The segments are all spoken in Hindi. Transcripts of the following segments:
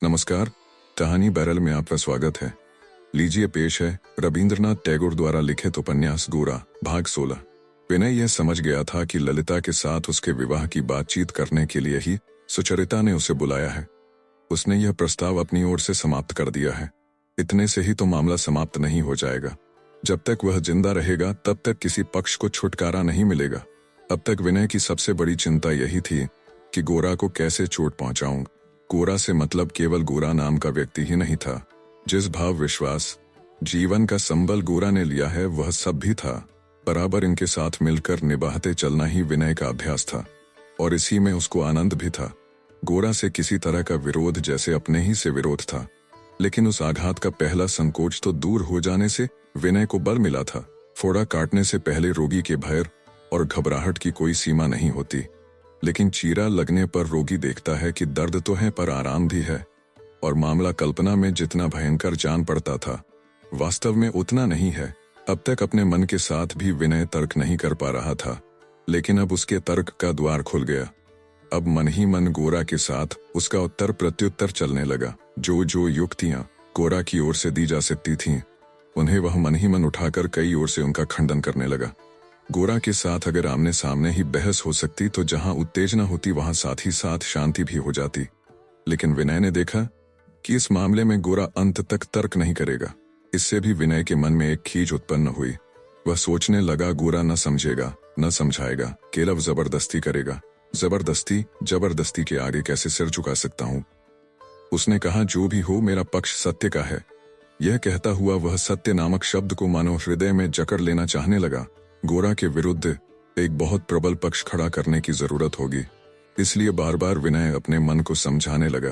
नमस्कार। कहानी बैरल में आपका स्वागत है। लीजिए पेश है रविंद्रनाथ टैगोर द्वारा लिखित उपन्यास गोरा भाग 16। विनय यह समझ गया था कि ललिता के साथ उसके विवाह की बातचीत करने के लिए ही सुचरिता ने उसे बुलाया है। उसने यह प्रस्ताव अपनी ओर से समाप्त कर दिया है। इतने से ही तो मामला समाप्त नहीं हो जाएगा। जब तक वह जिंदा रहेगा तब तक किसी पक्ष को छुटकारा नहीं मिलेगा। अब तक विनय की सबसे बड़ी चिंता यही थी कि गोरा को कैसे चोट पहुंचाऊं। गोरा से मतलब केवल गोरा नाम का व्यक्ति ही नहीं था। जिस भाव विश्वास जीवन का संबल गोरा ने लिया है वह सब भी था। बराबर इनके साथ मिलकर निभाते चलना ही विनय का अभ्यास था और इसी में उसको आनंद भी था। गोरा से किसी तरह का विरोध जैसे अपने ही से विरोध था, लेकिन उस आघात का पहला संकोच तो दूर हो जाने से विनय को बल मिला था। फोड़ा काटने से पहले रोगी के भय और घबराहट की कोई सीमा नहीं होती, लेकिन चीरा लगने पर रोगी देखता है कि दर्द तो है पर आराम भी है, और मामला कल्पना में जितना भयंकर जान पड़ता था वास्तव में उतना नहीं है। अब तक अपने मन के साथ भी विनय तर्क नहीं कर पा रहा था, लेकिन अब उसके तर्क का द्वार खुल गया। अब मन ही मन गोरा के साथ उसका उत्तर प्रत्युत्तर चलने लगा। जो जो युक्तियां गोरा की ओर से दी जा सकती थीं, उन्हें वह मन ही मन उठाकर कई ओर से उनका खंडन करने लगा। गोरा के साथ अगर आमने सामने ही बहस हो सकती तो जहां उत्तेजना होती वहां साथ ही साथ शांति भी हो जाती, लेकिन विनय ने देखा कि इस मामले में गोरा अंत तक तर्क नहीं करेगा। इससे भी विनय के मन में एक खीज उत्पन्न हुई। वह सोचने लगा, गोरा न समझेगा, न समझाएगा, केवल जबरदस्ती करेगा। जबरदस्ती के आगे कैसे सिर झुका सकता हूं। उसने कहा, जो भी हो मेरा पक्ष सत्य का है। यह कहता हुआ वह सत्य नामक शब्द को मानो हृदय में जकड़ लेना चाहने लगा। गोरा के विरुद्ध एक बहुत प्रबल पक्ष खड़ा करने की जरूरत होगी, इसलिए बार बार विनय अपने मन को समझाने लगा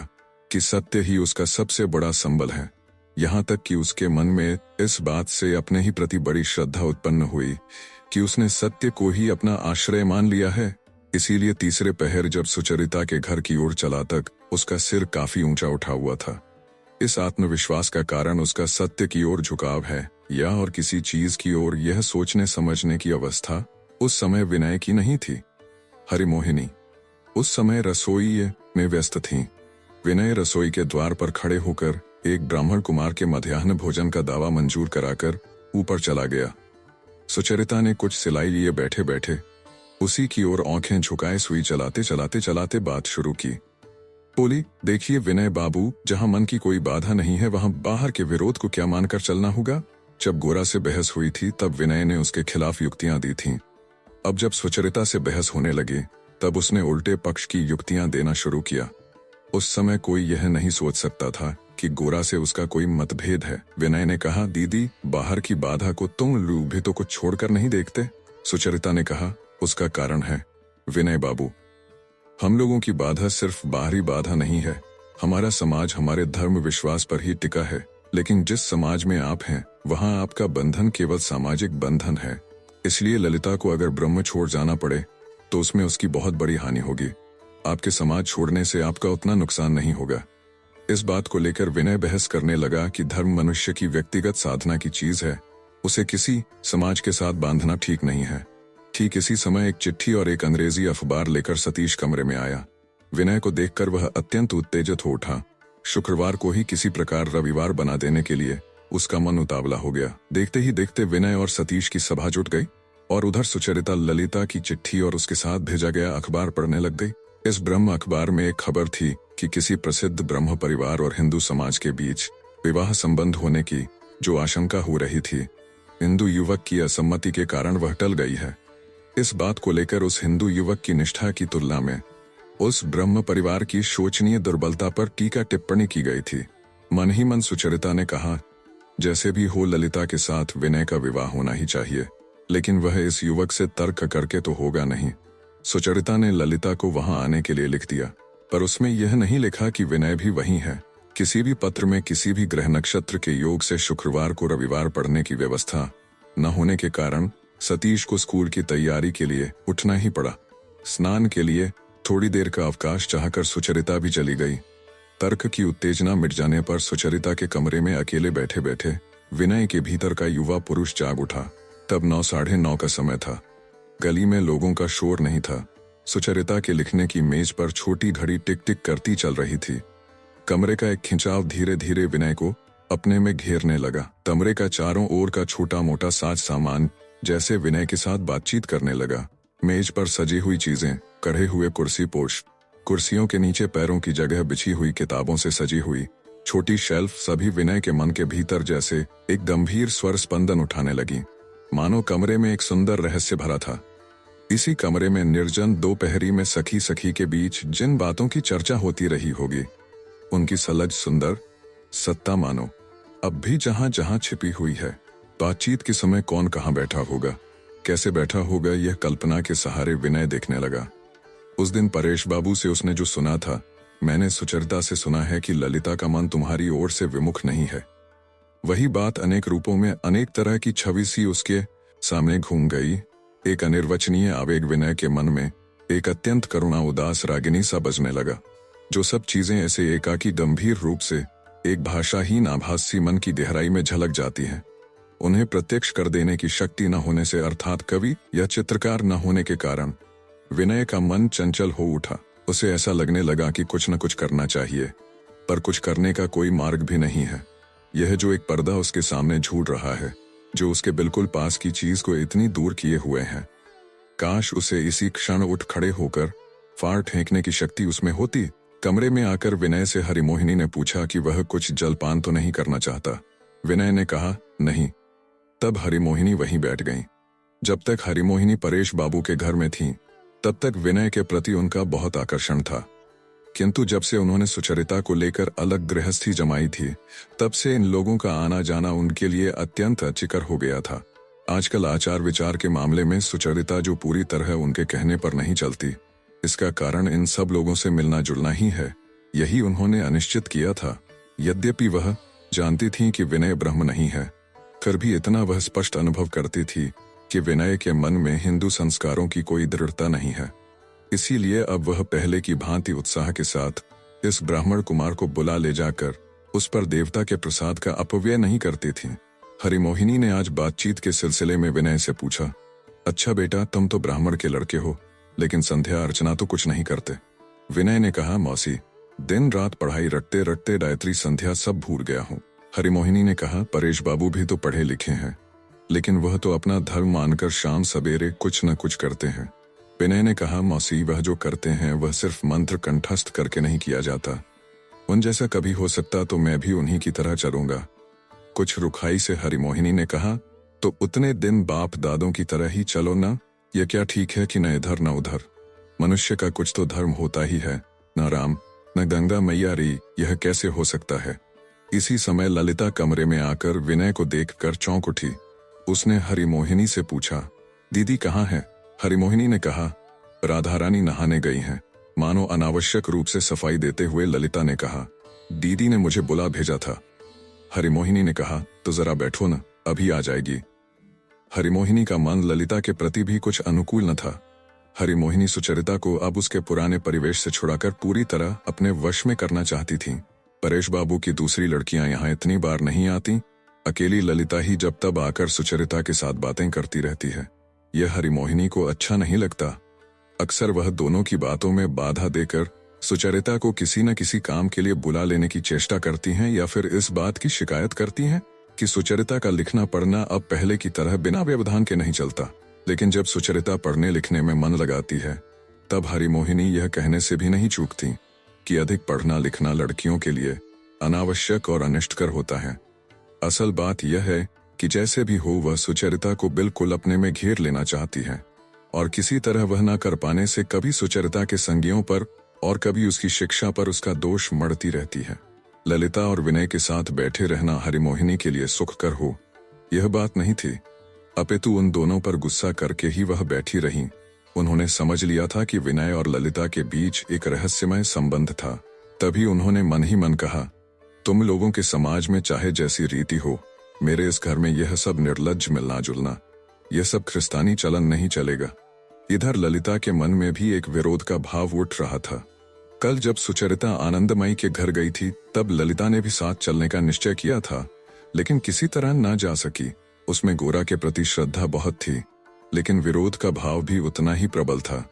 कि सत्य ही उसका सबसे बड़ा संबल है। यहाँ तक कि उसके मन में इस बात से अपने ही प्रति बड़ी श्रद्धा उत्पन्न हुई कि उसने सत्य को ही अपना आश्रय मान लिया है। इसीलिए तीसरे पहर जब सुचरिता के घर की ओर चला तक उसका सिर काफी ऊंचा उठा हुआ था। इस आत्मविश्वास का कारण उसका सत्य की ओर झुकाव है या और किसी चीज की ओर यह सोचने समझने की अवस्था उस समय विनय की नहीं थी। हरिमोहिनी उस समय रसोई में व्यस्त थीं। विनय रसोई के द्वार पर खड़े होकर एक ब्राह्मण कुमार के मध्याह्न भोजन का दावा मंजूर कराकर ऊपर चला गया। सुचरिता ने कुछ सिलाई लिए बैठे बैठे उसी की ओर आंखें झुकाए सुई चलाते बात शुरू की। बोली, देखिए विनय बाबू, जहां मन की कोई बाधा नहीं है वहां बाहर के विरोध को क्या मानकर चलना होगा। जब गोरा से बहस हुई थी तब विनय ने उसके खिलाफ युक्तियां दी थीं। अब जब सुचरिता से बहस होने लगी तब उसने उल्टे पक्ष की युक्तियां देना शुरू किया। उस समय कोई यह नहीं सोच सकता था कि गोरा से उसका कोई मतभेद है। विनय ने कहा, दीदी, बाहर की बाधा को तुम लूभितों को छोड़कर नहीं देखते। सुचरिता ने कहा, उसका कारण है विनय बाबू, हम लोगों की बाधा सिर्फ बाहरी बाधा नहीं है। हमारा समाज हमारे धर्म विश्वास पर ही टिका है, लेकिन जिस समाज में आप हैं वहां आपका बंधन केवल सामाजिक बंधन है। इसलिए ललिता को अगर ब्रह्म छोड़ जाना पड़े तो उसमें उसकी बहुत बड़ी हानि होगी। आपके समाज छोड़ने से आपका उतना नुकसान नहीं होगा। इस बात को लेकर विनय बहस करने लगा कि धर्म मनुष्य की व्यक्तिगत साधना की चीज है, उसे किसी समाज के साथ बांधना ठीक नहीं है। ठीक इसी समय एक चिट्ठी और एक अंग्रेजी अखबार लेकर सतीश कमरे में आया। विनय को देखकर वह अत्यंत उत्तेजित हो उठा। शुक्रवार को ही किसी प्रकार रविवार बना देने के लिए उसका मन उतावला हो गया। देखते ही देखते विनय और सतीश की सभा जुट गई और उधर सुचरिता ललिता की चिट्ठी और उसके साथ भेजा गया अखबार पढ़ने लग गई। इस ब्रह्म अखबार में एक खबर थी कि किसी प्रसिद्ध ब्रह्म परिवार और हिंदू समाज के बीच विवाह संबंध होने की जो आशंका हो रही थी, हिंदू युवक की असम्मति के कारण वह टल गई है। इस बात को लेकर उस हिंदू युवक की निष्ठा की तुलना में उस ब्रह्म परिवार की शोचनीय दुर्बलता पर टीका टिप्पणी की गई थी। मन ही मन सुचरिता ने कहा, जैसे भी हो ललिता के साथ विनय का विवाह होना ही चाहिए, लेकिन वह इस युवक से तर्क करके तो होगा नहीं। सुचरिता ने ललिता को वहां आने के लिए लिख दिया, पर उसमें यह नहीं लिखा कि विनय भी वहीं है। किसी भी पत्र में किसी भी ग्रह नक्षत्र के योग से शुक्रवार को रविवार पढ़ने की व्यवस्था न होने के कारण सतीश को स्कूल की तैयारी के लिए उठना ही पड़ा। स्नान के लिए थोड़ी देर का अवकाश चाहकर सुचरिता भी चली गई। तर्क की उत्तेजना मिट जाने पर सुचरिता के कमरे में अकेले बैठे बैठे विनय के भीतर का युवा पुरुष जाग उठा। तब 9, साढ़े 9 का समय था। गली में लोगों का शोर नहीं था। सुचरिता के लिखने की मेज पर छोटी घड़ी टिक टिक करती चल रही थी। कमरे का एक खिंचाव धीरे धीरे विनय को अपने में घेरने लगा। कमरे का चारों ओर का छोटा मोटा साज सामान जैसे विनय के साथ बातचीत करने लगा। मेज पर सजी हुई चीजें, कढ़े हुए कुर्सी पोश, कुर्सियों के नीचे पैरों की जगह बिछी हुई किताबों से सजी हुई छोटी शेल्फ सभी विनय के मन के भीतर जैसे एक गंभीर स्वर स्पंदन उठाने लगी, मानो कमरे में एक सुंदर रहस्य भरा था। इसी कमरे में निर्जन दोपहरी में सखी सखी के बीच जिन बातों की चर्चा होती रही होगी, उनकी सलज सुंदर सत्ता मानो अब भी जहां जहां छिपी हुई है। बातचीत के समय कौन कहां बैठा होगा, कैसे बैठा होगा, यह कल्पना के सहारे विनय देखने लगा। उस दिन परेश बाबू से उसने जो सुना था, मैंने सुचरिता से सुना है कि ललिता का मन तुम्हारी ओर से विमुख नहीं है। वही बात अनेक रूपों में अनेक तरह की छवि सी उसके सामने घूम गई। एक अनिर्वचनीय आवेग विनय के मन में एक अत्यंत करुणा उदास रागिनी सा बजने लगा। जो सब चीजें ऐसे एकाकी गंभीर रूप से एक भाषाहीन आभासी मन की गहराई में झलक जाती हैं, उन्हें प्रत्यक्ष कर देने की शक्ति न होने से, अर्थात कवि या चित्रकार न होने के कारण विनय का मन चंचल हो उठा। उसे ऐसा लगने लगा कि कुछ न कुछ करना चाहिए, पर कुछ करने का कोई मार्ग भी नहीं है। यह जो एक पर्दा उसके सामने झूल रहा है, जो उसके बिल्कुल पास की चीज को इतनी दूर किए हुए है, काश उसे इसी क्षण उठ खड़े होकर फाड़ फेंकने की शक्ति उसमें होती। कमरे में आकर विनय से हरिमोहिनी ने पूछा कि वह कुछ जलपान तो नहीं करना चाहता। विनय ने कहा नहीं। तब हरिमोहिनी वहीं बैठ गईं। जब तक हरिमोहिनी परेश बाबू के घर में थीं, तब तक विनय के प्रति उनका बहुत आकर्षण था, किंतु जब से उन्होंने सुचरिता को लेकर अलग गृहस्थी जमाई थी, तब से इन लोगों का आना जाना उनके लिए अत्यंत अचिकर हो गया था। आजकल आचार विचार के मामले में सुचरिता जो पूरी तरह उनके कहने पर नहीं चलती, इसका कारण इन सब लोगों से मिलना जुलना ही है। यही उन्होंने अनिश्चित किया था। यद्यपि वह जानती थीं कि विनय ब्रह्म नहीं है, फिर भी इतना वह स्पष्ट अनुभव करती थी कि विनय के मन में हिंदू संस्कारों की कोई दृढ़ता नहीं है। इसीलिए अब वह पहले की भांति उत्साह के साथ इस ब्राह्मण कुमार को बुला ले जाकर उस पर देवता के प्रसाद का अपव्यय नहीं करती थी। हरिमोहिनी ने आज बातचीत के सिलसिले में विनय से पूछा, अच्छा बेटा, तुम तो ब्राह्मण के लड़के हो, लेकिन संध्या अर्चना तो कुछ नहीं करते। विनय ने कहा, मौसी, दिन रात पढ़ाई रटते रटते गायत्री संध्या सब भूल गया हूँ। हरिमोहिनी ने कहा, परेश बाबू भी तो पढ़े लिखे हैं, लेकिन वह तो अपना धर्म मानकर शाम सवेरे कुछ न कुछ करते हैं। विनय ने कहा, मौसी, वह जो करते हैं वह सिर्फ मंत्र कंठस्थ करके नहीं किया जाता। उन जैसा कभी हो सकता तो मैं भी उन्हीं की तरह चलूंगा। कुछ रुखाई से हरिमोहिनी ने कहा, तो उतने दिन बाप दादों की तरह ही चलो ना। यह क्या ठीक है कि न इधर न उधर। मनुष्य का कुछ तो धर्म होता ही है, न राम न गंगा मैया री, यह कैसे हो सकता है। इसी समय ललिता कमरे में आकर विनय को देखकर चौंक उठी। उसने हरिमोहिनी से पूछा, दीदी कहाँ है? हरिमोहिनी ने कहा, राधा रानी नहाने गई हैं। मानो अनावश्यक रूप से सफाई देते हुए ललिता ने कहा, दीदी ने मुझे बुला भेजा था। हरिमोहिनी ने कहा, तो जरा बैठो न, अभी आ जाएगी। हरिमोहिनी का मन ललिता के प्रति भी कुछ अनुकूल न था। हरिमोहिनी सुचरिता को अब उसके पुराने परिवेश से छुड़ाकर पूरी तरह अपने वश में करना चाहती थी। परेश बाबू की दूसरी लड़कियां यहाँ इतनी बार नहीं आती, अकेली ललिता ही जब तब आकर सुचरिता के साथ बातें करती रहती है। यह हरिमोहिनी को अच्छा नहीं लगता। अक्सर वह दोनों की बातों में बाधा देकर सुचरिता को किसी न किसी काम के लिए बुला लेने की चेष्टा करती हैं, या फिर इस बात की शिकायत करती हैं कि सुचरिता का लिखना पढ़ना अब पहले की तरह बिना व्यवधान के नहीं चलता। लेकिन जब सुचरिता पढ़ने लिखने में मन लगाती है, तब हरिमोहिनी यह कहने से भी नहीं चूकती कि अधिक पढ़ना लिखना लड़कियों के लिए अनावश्यक और अनिष्टकर होता है। असल बात यह है कि जैसे भी हो वह सुचरिता को बिल्कुल अपने में घेर लेना चाहती है, और किसी तरह वह न कर पाने से कभी सुचरिता के संगियों पर और कभी उसकी शिक्षा पर उसका दोष मढ़ती रहती है। ललिता और विनय के साथ बैठे रहना हरिमोहिनी के लिए सुखकर हो, यह बात नहीं थी, अपितु उन दोनों पर गुस्सा करके ही वह बैठी रहीं। उन्होंने समझ लिया था कि विनय और ललिता के बीच एक रहस्यमय संबंध था। तभी उन्होंने मन ही मन कहा, तुम लोगों के समाज में चाहे जैसी रीति हो, मेरे इस घर में यह सब निर्लज्ज मिलना जुलना, यह सब ख्रिस्तानी चलन नहीं चलेगा। इधर ललिता के मन में भी एक विरोध का भाव उठ रहा था। कल जब सुचरिता आनंदमयी के घर गई थी, तब ललिता ने भी साथ चलने का निश्चय किया था, लेकिन किसी तरह न जा सकी। उसमें गोरा के प्रति श्रद्धा बहुत थी, लेकिन विरोध का भाव भी उतना ही प्रबल था।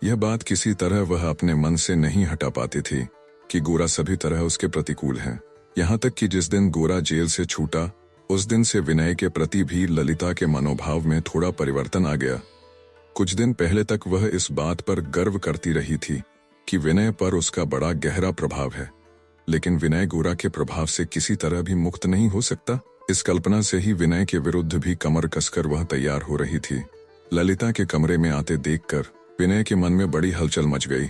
यह बात किसी तरह वह अपने मन से नहीं हटा पाती थी। कि गोरा सभी तरह उसके प्रतिकूल है। यहाँ तक कि जिस दिन गोरा जेल से छूटा उस दिन से विनय के प्रति भी ललिता के मनोभाव में थोड़ा परिवर्तन आ गया। कुछ दिन पहले तक वह इस बात पर गर्व करती रही थी कि विनय पर उसका बड़ा गहरा प्रभाव है, लेकिन विनय गोरा के प्रभाव से किसी तरह भी मुक्त नहीं हो सकता। इस कल्पना से ही विनय के विरुद्ध भी कमर कसकर वह तैयार हो रही थी। ललिता के कमरे में आते देखकर विनय के मन में बड़ी हलचल मच गई।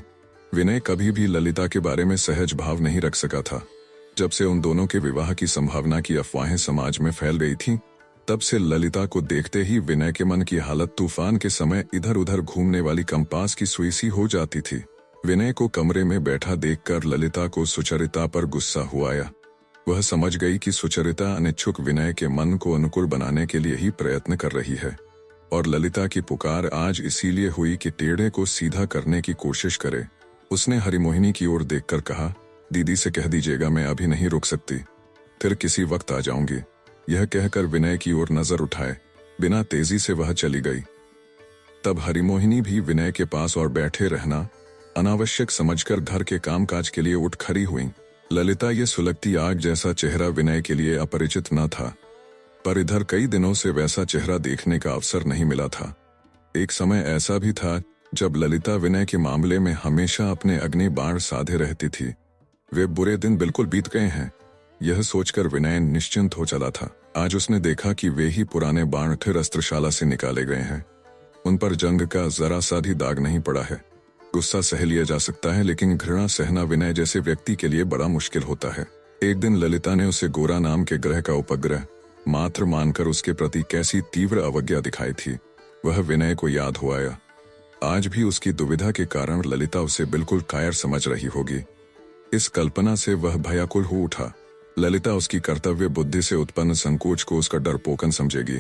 विनय कभी भी ललिता के बारे में सहज भाव नहीं रख सका था। जब से उन दोनों के विवाह की संभावना की अफवाहें समाज में फैल गई थीं, तब से ललिता को देखते ही विनय के मन की हालत तूफान के समय इधर उधर घूमने वाली कंपास की सुई सी हो जाती थी। विनय को कमरे में बैठा देखकर ललिता को सुचरिता पर गुस्सा हुआ आया। वह समझ गई कि सुचरिता अनिच्छुक विनय के मन को अनुकूल बनाने के लिए ही प्रयत्न कर रही है, और ललिता की पुकार आज इसीलिए हुई कि टेढ़े को सीधा करने की कोशिश करे। उसने हरिमोहिनी की ओर देखकर कहा, दीदी से कह दीजिएगा मैं अभी नहीं रुक सकती, फिर किसी वक्त आ जाऊंगी। यह कहकर विनय की ओर नजर उठाए बिना तेजी से वह चली गई। तब हरिमोहिनी भी विनय के पास और बैठे रहना अनावश्यक समझकर घर के कामकाज के लिए उठ खड़ी हुई। ललिता ये सुलगती आग जैसा चेहरा विनय के लिए अपरिचित न था, पर इधर कई दिनों से वैसा चेहरा देखने का अवसर नहीं मिला था। एक समय ऐसा भी था जब ललिता विनय के मामले में हमेशा अपने अग्नि बाण साधे रहती थी। वे बुरे दिन बिल्कुल बीत गए हैं, यह सोचकर विनय निश्चिंत हो चला था। आज उसने देखा कि वे ही पुराने बाण फिर अस्त्रशाला से निकाले गए हैं। उन पर जंग का जरा सा भी दाग नहीं पड़ा है। गुस्सा सह लिया जा सकता है, लेकिन घृणा सहना विनय जैसे व्यक्ति के लिए बड़ा मुश्किल होता है। एक दिन ललिता ने उसे गोरा नाम के ग्रह का उपग्रह मात्र मानकर उसके प्रति कैसी तीव्र अवज्ञा दिखाई थी, वह विनय को याद हो आया। आज भी उसकी दुविधा के कारण ललिता उसे बिल्कुल कायर समझ रही होगी। इस कल्पना से वह भयाकुल हो उठा। ललिता उसकी कर्तव्य बुद्धि से उत्पन्न संकोच को उसका डरपोकन समझेगी,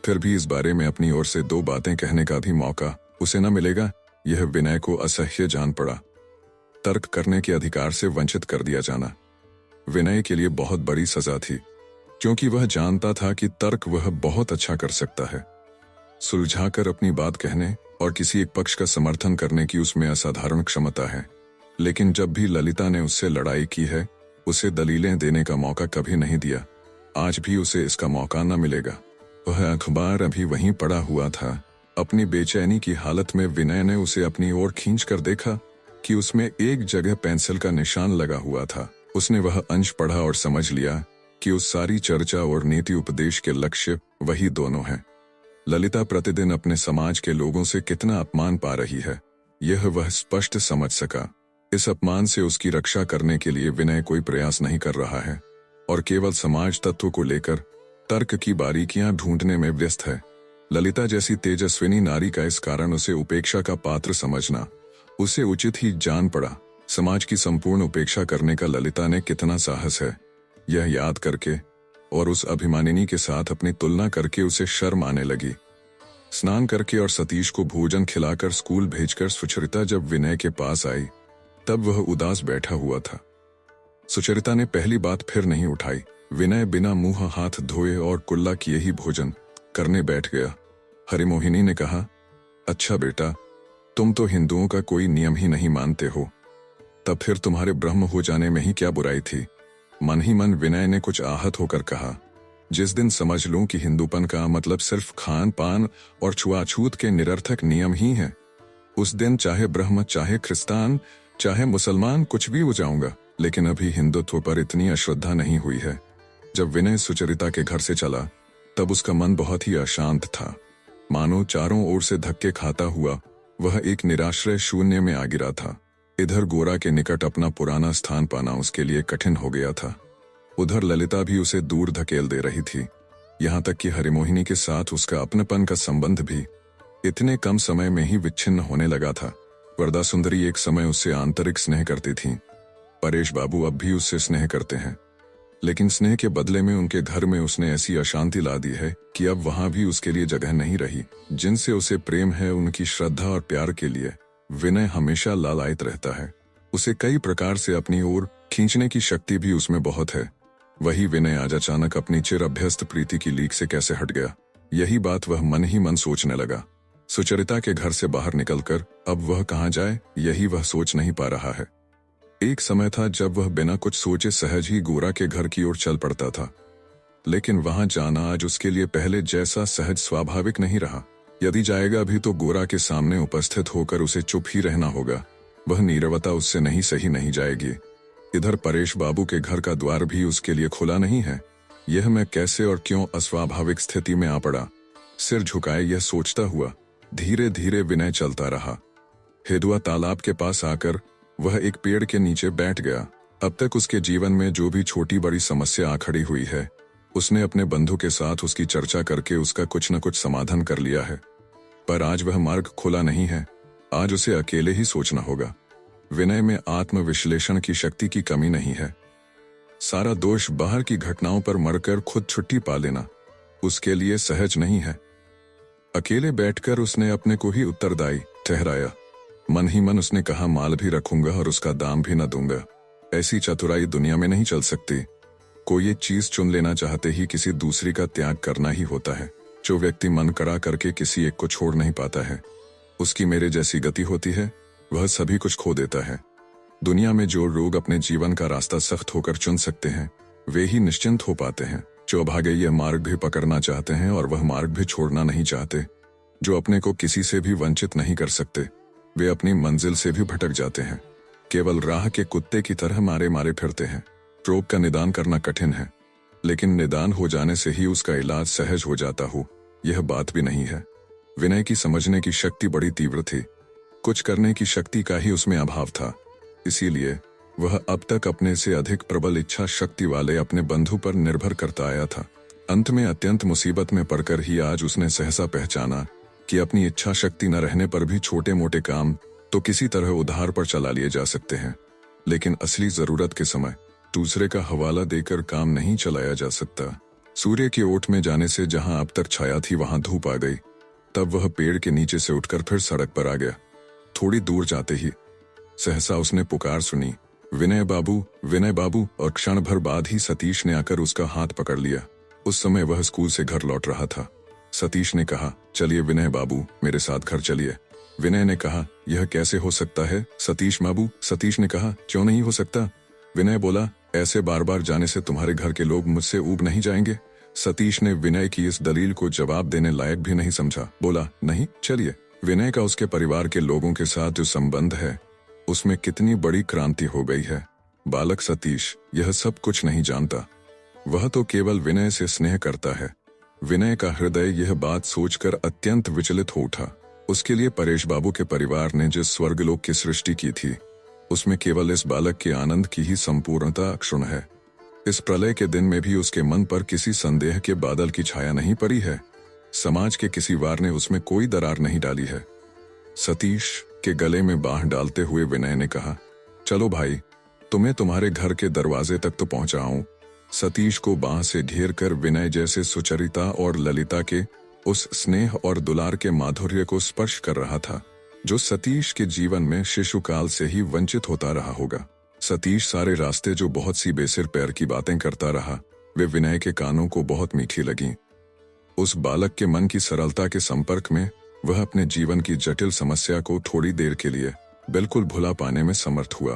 फिर भी इस बारे में अपनी ओर से दो बातें कहने का भी मौका उसे न मिलेगा, यह विनय को असह्य जान पड़ा। तर्क करने के अधिकार से वंचित कर दिया जाना विनय के लिए बहुत बड़ी सजा थी, क्योंकि वह जानता था कि तर्क वह बहुत अच्छा कर सकता है। सुलझाकर अपनी बात कहने और किसी एक पक्ष का समर्थन करने की उसमें असाधारण क्षमता है, लेकिन जब भी ललिता ने उससे लड़ाई की है उसे दलीलें देने का मौका कभी नहीं दिया। आज भी उसे इसका मौका न मिलेगा। वह अखबार अभी वहीं पड़ा हुआ था। अपनी बेचैनी की हालत में विनय ने उसे अपनी ओर खींचकर देखा कि उसमें एक जगह पेंसिल का निशान लगा हुआ था। उसने वह अंश पढ़ा और समझ लिया कि उस सारी चर्चा और नीति उपदेश के लक्ष्य वही दोनों हैं। ललिता प्रतिदिन अपने समाज के लोगों से कितना अपमान पा रही है, यह वह स्पष्ट समझ सका। इस अपमान से उसकी रक्षा करने के लिए विनय कोई प्रयास नहीं कर रहा है और केवल समाज तत्व को लेकर तर्क की बारीकियां ढूंढने में व्यस्त है। ललिता जैसी तेजस्विनी नारी का इस कारण उसे उपेक्षा का पात्र समझना उसे उचित ही जान पड़ा। समाज की संपूर्ण उपेक्षा करने का ललिता ने कितना साहस है, यह याद करके और उस अभिमानिनी के साथ अपनी तुलना करके उसे शर्म आने लगी। स्नान करके और सतीश को भोजन खिलाकर स्कूल भेजकर सुचरिता जब विनय के पास आई तब वह उदास बैठा हुआ था। सुचरिता ने पहली बात फिर नहीं उठाई। विनय बिना मुंह हाथ धोए और कुल्ला किए ही भोजन करने बैठ गया। हरिमोहिनी ने कहा, अच्छा बेटा, तुम तो हिंदुओं का कोई नियम ही नहीं मानते हो, तब फिर तुम्हारे ब्रह्म हो जाने में ही क्या बुराई थी। मन ही मन विनय ने कुछ आहत होकर कहा, जिस दिन समझ लूं कि हिंदूपन का मतलब सिर्फ खान पान और छुआछूत के निरर्थक नियम ही हैं, उस दिन चाहे ब्रह्म, चाहे ख्रिस्तान, चाहे मुसलमान कुछ भी हो जाऊंगा। लेकिन अभी हिंदुत्व पर इतनी अश्रद्धा नहीं हुई है। जब विनय सुचरिता के घर से चला तब उसका मन बहुत ही अशांत था, मानो चारों ओर से धक्के खाता हुआ वह एक निराश्रय शून्य में आ गिरा था। इधर गोरा के निकट अपना पुराना स्थान पाना उसके लिए कठिन हो गया था, उधर ललिता भी उसे दूर धकेल दे रही थी। यहाँ तक कि हरिमोहिनी के साथ उसका अपनेपन का संबंध भी इतने कम समय में ही विच्छिन्न होने लगा था। वरदा सुंदरी एक समय उससे आंतरिक स्नेह करती थीं। परेश बाबू अब भी उससे स्नेह करते हैं, लेकिन स्नेह के बदले में उनके घर में उसने ऐसी अशांति ला दी है कि अब वहां भी उसके लिए जगह नहीं रही। जिनसे उसे प्रेम है उनकी श्रद्धा और प्यार के लिए विनय हमेशा लालायित रहता है। उसे कई प्रकार से अपनी ओर खींचने की शक्ति भी उसमें बहुत है। वही विनय आज अचानक अपनी चिर अभ्यस्त प्रीति की लीक से कैसे हट गया, यही बात वह मन ही मन सोचने लगा। सुचरिता के घर से बाहर निकलकर अब वह कहाँ जाए, यही वह सोच नहीं पा रहा है। एक समय था जब वह बिना कुछ सोचे सहज ही गोरा के घर की ओर चल पड़ता था, लेकिन वहां जाना आज उसके लिए पहले जैसा सहज स्वाभाविक नहीं रहा। यदि जाएगा भी तो गोरा के सामने उपस्थित होकर उसे चुप ही रहना होगा। वह नीरवता उससे नहीं सही नहीं जाएगी। इधर परेश बाबू के घर का द्वार भी उसके लिए खुला नहीं है। यह मैं कैसे और क्यों अस्वाभाविक स्थिति में आ पड़ा। सिर झुकाए यह सोचता हुआ धीरे धीरे विनय चलता रहा। हेदुआ तालाब के पास आकर वह एक पेड़ के नीचे बैठ गया। अब तक उसके जीवन में जो भी छोटी बड़ी समस्या आ खड़ी हुई है, उसने अपने बंधु के साथ उसकी चर्चा करके उसका कुछ न कुछ समाधान कर लिया है। पर आज वह मार्ग खुला नहीं है। आज उसे अकेले ही सोचना होगा। विनय में आत्मविश्लेषण की शक्ति की कमी नहीं है। सारा दोष बाहर की घटनाओं पर मरकर खुद छुट्टी पा लेना उसके लिए सहज नहीं है। अकेले बैठकर उसने अपने को ही उत्तरदायी ठहराया। मन ही मन उसने कहा, माल भी रखूंगा और उसका दाम भी न दूंगा। ऐसी चतुराई दुनिया में नहीं चल सकती। कोई एक चीज चुन लेना चाहते ही किसी दूसरी का त्याग करना ही होता है। जो व्यक्ति मन कड़ा करके किसी एक को छोड़ नहीं पाता है, उसकी मेरे जैसी गति होती है। वह सभी कुछ खो देता है। दुनिया में जो लोग अपने जीवन का रास्ता सख्त होकर चुन सकते हैं, वे ही निश्चिंत हो पाते हैं। जो अभागे यह मार्ग भी पकड़ना चाहते हैं और वह मार्ग भी छोड़ना नहीं चाहते, जो अपने को किसी से भी वंचित नहीं कर सकते, वे अपनी मंजिल से भी भटक जाते हैं। केवल राह के कुत्ते की तरह मारे मारे फिरते हैं। रोग का निदान करना कठिन है, लेकिन निदान हो जाने से ही उसका इलाज सहज हो जाता हो, यह बात भी नहीं है। विनय की समझने की शक्ति बड़ी तीव्र थी। कुछ करने की शक्ति का ही उसमें अभाव था। इसीलिए वह अब तक अपने से अधिक प्रबल इच्छा शक्ति वाले अपने बंधु पर निर्भर करता आया था। अंत में अत्यंत मुसीबत में पड़कर ही आज उसने सहसा पहचाना कि अपनी इच्छा शक्ति न रहने पर भी छोटे मोटे काम तो किसी तरह उधार पर चला लिए जा सकते हैं, लेकिन असली जरूरत के समय दूसरे का हवाला देकर काम नहीं चलाया जा सकता। सूर्य की ओट में जाने से जहां अब तक छाया थी वहां धूप आ गई। तब वह पेड़ के नीचे से उठकर फिर सड़क पर आ गया। थोड़ी दूर जाते ही सहसा उसने पुकार सुनी, विनय बाबू, विनय बाबू। और क्षण भर बाद ही सतीश ने आकर उसका हाथ पकड़ लिया। उस समय वह स्कूल से घर लौट रहा था। सतीश ने कहा, चलिए विनय बाबू, मेरे साथ घर चलिए। विनय ने कहा, यह कैसे हो सकता है सतीश बाबू? सतीश ने कहा, क्यों नहीं हो सकता? विनय बोला, ऐसे बार बार जाने से तुम्हारे घर के लोग मुझसे ऊब नहीं जाएंगे? सतीश ने विनय की इस दलील को जवाब देने लायक भी नहीं समझा। बोला, नहीं, चलिए। विनय का उसके परिवार के लोगों के साथ जो संबंध है, उसमें कितनी बड़ी क्रांति हो गई है। बालक सतीश यह सब कुछ नहीं जानता। वह तो केवल विनय से स्नेह करता है। विनय का हृदय यह बात सोचकर अत्यंत विचलित हो उठा। उसके लिए परेश बाबू के परिवार ने जिस स्वर्गलोक की सृष्टि की थी, उसमें केवल इस बालक के आनंद की ही संपूर्णता अक्षुण्ण है। इस प्रलय के दिन में भी उसके मन पर किसी संदेह के बादल की छाया नहीं पड़ी है। समाज के किसी वार ने उसमें कोई दरार नहीं डाली है। सतीश के गले में बाह डालते हुए विनय ने कहा, चलो भाई, तुम्हें तुम्हारे घर के दरवाजे तक तो पहुंचाऊं। सतीश को बाह से घेर कर विनय जैसे सुचरिता और ललिता के उस स्नेह और दुलार के माधुर्य को स्पर्श कर रहा था, जो सतीश के जीवन में शिशुकाल से ही वंचित होता रहा होगा। सतीश सारे रास्ते जो बहुत सी बेसिर पैर की बातें करता रहा, वे विनय के कानों को बहुत मीठी लगीं। उस बालक के मन की सरलता के संपर्क में वह अपने जीवन की जटिल समस्या को थोड़ी देर के लिए बिल्कुल भुला पाने में समर्थ हुआ।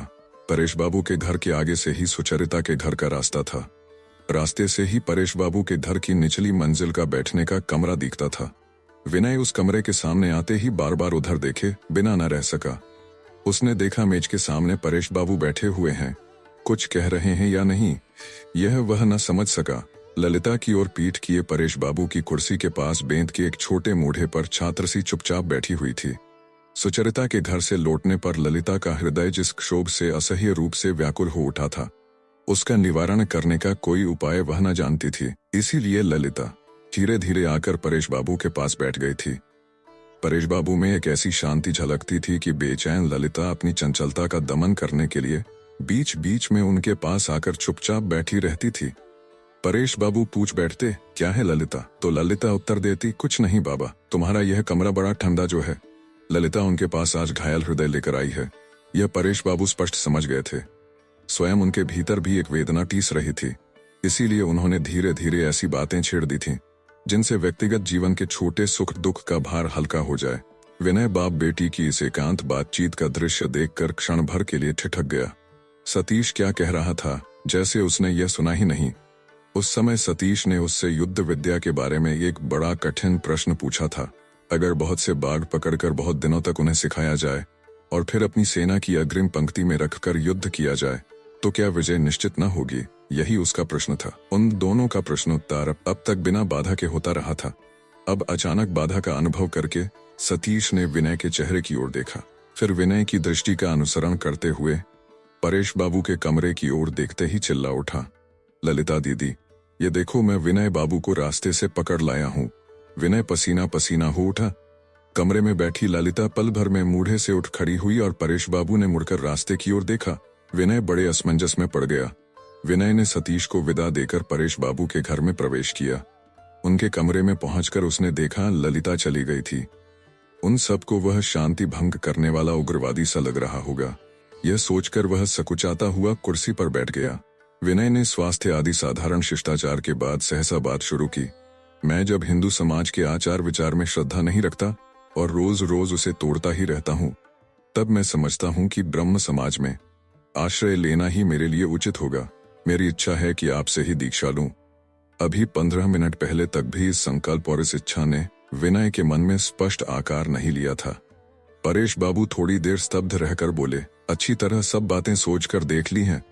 परेश बाबू के घर के आगे से ही सुचरिता के घर का रास्ता था। रास्ते से ही परेश बाबू के घर की निचली मंजिल का बैठने का कमरा दिखता था। विनय उस कमरे के सामने आते ही बार बार उधर देखे बिना न रह सका। उसने देखा मेज के सामने परेश बाबू बैठे हुए हैं, कुछ कह रहे हैं या नहीं, यह वह न समझ सका। ललिता की ओर पीठ किए परेश बाबू की कुर्सी के पास बेंत के एक छोटे मूढ़े पर छात्र सी चुपचाप बैठी हुई थी। सुचरिता के घर से लौटने पर ललिता का हृदय जिस क्षोभ से असह्य रूप से व्याकुल हो उठा था, उसका निवारण करने का कोई उपाय वह न जानती थी। इसीलिए ललिता धीरे धीरे आकर परेश बाबू के पास बैठ गई थी। परेश बाबू में एक ऐसी शांति झलकती थी कि बेचैन ललिता अपनी चंचलता का दमन करने के लिए बीच बीच में उनके पास आकर चुपचाप बैठी रहती थी। परेश बाबू पूछ बैठते, क्या है ललिता? तो ललिता उत्तर देती, कुछ नहीं बाबा, तुम्हारा यह कमरा बड़ा ठंडा जो है। ललिता उनके पास आज घायल हृदय लेकर आई है। यह परेश बाबू स्पष्ट समझ गए थे। स्वयं उनके भीतर भी एक वेदना टीस रही थी। इसीलिए उन्होंने धीरे धीरे ऐसी बातें छेड़ दी थीं, जिनसे व्यक्तिगत जीवन के छोटे सुख दुख का भार हल्का हो जाए। विनय बाप बेटी की इस एकांत बातचीत का दृश्य देखकर क्षण भर के लिए ठिठक गया। सतीश क्या कह रहा था, जैसे उसने यह सुना ही नहीं। उस समय सतीश ने उससे युद्ध विद्या के बारे में एक बड़ा कठिन प्रश्न पूछा था। अगर बहुत से बाघ पकड़कर बहुत दिनों तक उन्हें सिखाया जाए और फिर अपनी सेना की अग्रिम पंक्ति में रखकर युद्ध किया जाए तो क्या विजय निश्चित न होगी? यही उसका प्रश्न था। उन दोनों का प्रश्नोत्तर अब तक बिना बाधा के होता रहा था। अब अचानक बाधा का अनुभव करके सतीश ने विनय के चेहरे की ओर देखा। फिर विनय की दृष्टि का अनुसरण करते हुए परेश बाबू के कमरे की ओर देखते ही चिल्ला उठा, ललिता दीदी, ये देखो, मैं विनय बाबू को रास्ते से पकड़ लाया हूँ। विनय पसीना पसीना हो उठा। कमरे में बैठी ललिता पल भर में मूढ़े से उठ खड़ी हुई और परेश बाबू ने मुड़कर रास्ते की ओर देखा। विनय बड़े असमंजस में पड़ गया। विनय ने सतीश को विदा देकर परेश बाबू के घर में प्रवेश किया। उनके कमरे में पहुंचकर उसने देखा ललिता चली गई थी। उन सबको वह शांति भंग करने वाला उग्रवादी सा लग रहा होगा। यह सोचकर वह सकुचाता हुआ कुर्सी पर बैठ गया। विनय ने स्वास्थ्य आदि साधारण शिष्टाचार के बाद सहसा बात शुरू की। मैं जब हिंदू समाज के आचार विचार में श्रद्धा नहीं रखता और रोज रोज उसे तोड़ता ही रहता हूँ, तब मैं समझता हूँ कि ब्रह्म समाज में आश्रय लेना ही मेरे लिए उचित होगा। मेरी इच्छा है कि आपसे ही दीक्षा लूं। अभी 15 मिनट पहले तक भी इस संकल्प और इस इच्छा ने विनय के मन में स्पष्ट आकार नहीं लिया था। परेश बाबू थोड़ी देर स्तब्ध रहकर बोले, अच्छी तरह सब बातें सोचकर देख ली हैं।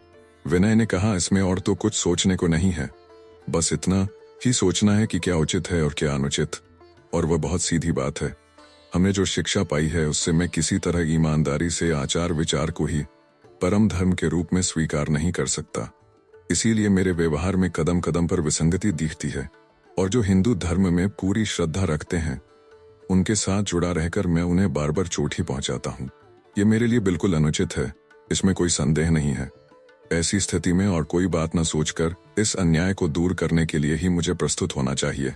विनय ने कहा, इसमें और तो कुछ सोचने को नहीं है, बस इतना ही सोचना है कि क्या उचित है और क्या अनुचित। और वह बहुत सीधी बात है। हमने जो शिक्षा पाई है उससे मैं किसी तरह ईमानदारी से आचार विचार को ही परम धर्म के रूप में स्वीकार नहीं कर सकता। इसीलिए मेरे व्यवहार में कदम कदम पर विसंगति दिखती है और जो हिंदू धर्म में पूरी श्रद्धा रखते हैं उनके साथ जुड़ा रहकर मैं उन्हें बार बार चोट ही पहुंचाता हूँ। ये मेरे लिए बिल्कुल अनुचित है, इसमें कोई संदेह नहीं है। ऐसी स्थिति में और कोई बात न सोचकर इस अन्याय को दूर करने के लिए ही मुझे प्रस्तुत होना चाहिए,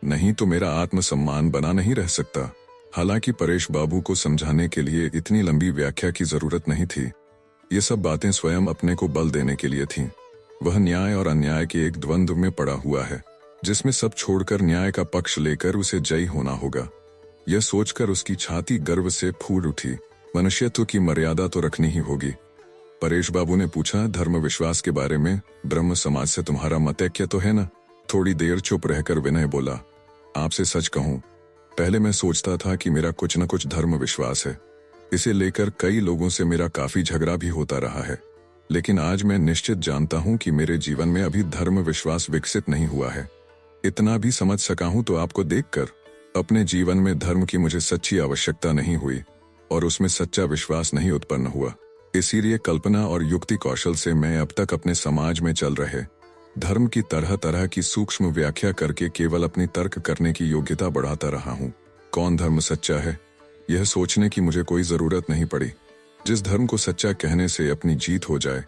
नहीं तो मेरा आत्मसम्मान बना नहीं रह सकता। हालांकि परेश बाबू को समझाने के लिए इतनी लंबी व्याख्या की जरूरत नहीं थी। ये सब बातें स्वयं अपने को बल देने के लिए थीं। वह न्याय और अन्याय के एक द्वंद्व में पड़ा हुआ है, जिसमें सब छोड़कर न्याय का पक्ष लेकर उसे जयी होना होगा। यह सोचकर उसकी छाती गर्व से फूल उठी। मनुष्यत्व की मर्यादा तो रखनी ही होगी। परेश बाबू ने पूछा, धर्म विश्वास के बारे में ब्रह्म समाज से तुम्हारा मत ऐक्य तो है ना? थोड़ी देर चुप रहकर विनय बोला, आपसे सच कहूं, पहले मैं सोचता था कि मेरा कुछ न कुछ धर्म विश्वास है। इसे लेकर कई लोगों से मेरा काफी झगड़ा भी होता रहा है, लेकिन आज मैं निश्चित जानता हूं कि मेरे जीवन में अभी धर्म विश्वास विकसित नहीं हुआ है। इतना भी समझ सका हूं तो आपको देखकर अपने जीवन में धर्म की मुझे सच्ची आवश्यकता नहीं हुई और उसमें सच्चा विश्वास नहीं उत्पन्न हुआ। इसीलिए कल्पना और युक्ति कौशल से मैं अब तक अपने समाज में चल रहे धर्म की तरह तरह की सूक्ष्म व्याख्या करके केवल अपनी तर्क करने की योग्यता बढ़ाता रहा हूँ। कौन धर्म सच्चा है यह सोचने की मुझे कोई जरूरत नहीं पड़ी। जिस धर्म को सच्चा कहने से अपनी जीत हो जाए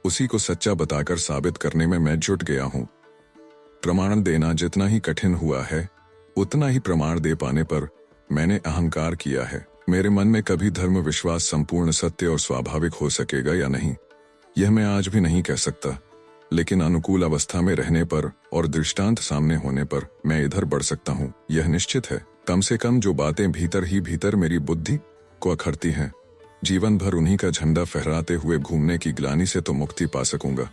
उसी को सच्चा बताकर साबित करने में मैं जुट गया हूँ। प्रमाण देना जितना ही कठिन हुआ है उतना ही प्रमाण दे पाने पर मैंने अहंकार किया है। मेरे मन में कभी धर्म विश्वास संपूर्ण सत्य और स्वाभाविक हो सकेगा या नहीं यह मैं आज भी नहीं कह सकता, लेकिन अनुकूल अवस्था में रहने पर और दृष्टांत सामने होने पर मैं इधर बढ़ सकता हूँ, यह निश्चित है। कम से कम जो बातें भीतर ही भीतर मेरी बुद्धि को अखरती हैं, जीवन भर उन्हीं का झंडा फहराते हुए घूमने की ग्लानि से तो मुक्ति पा सकूंगा।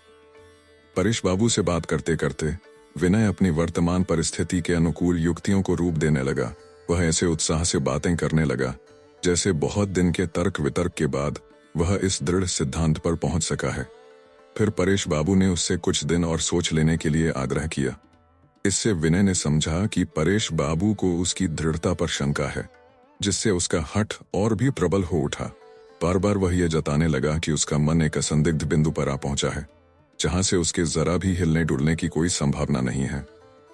परेश बाबू से बात करते करते विनय अपनी वर्तमान परिस्थिति के अनुकूल युक्तियों को रूप देने लगा। वह ऐसे उत्साह से बातें करने लगा जैसे बहुत दिन के तर्क वितर्क के बाद वह इस दृढ़ सिद्धांत पर पहुंच सका है। फिर परेश बाबू ने उससे कुछ दिन और सोच लेने के लिए आग्रह किया। इससे विनय ने समझा कि परेश बाबू को उसकी दृढ़ता पर शंका है, जिससे उसका हठ और भी प्रबल हो उठा। बार बार वह यह जताने लगा कि उसका मन एक असंदिग्ध बिंदु पर आ पहुंचा है, जहां से उसके जरा भी हिलने डुलने की कोई संभावना नहीं है।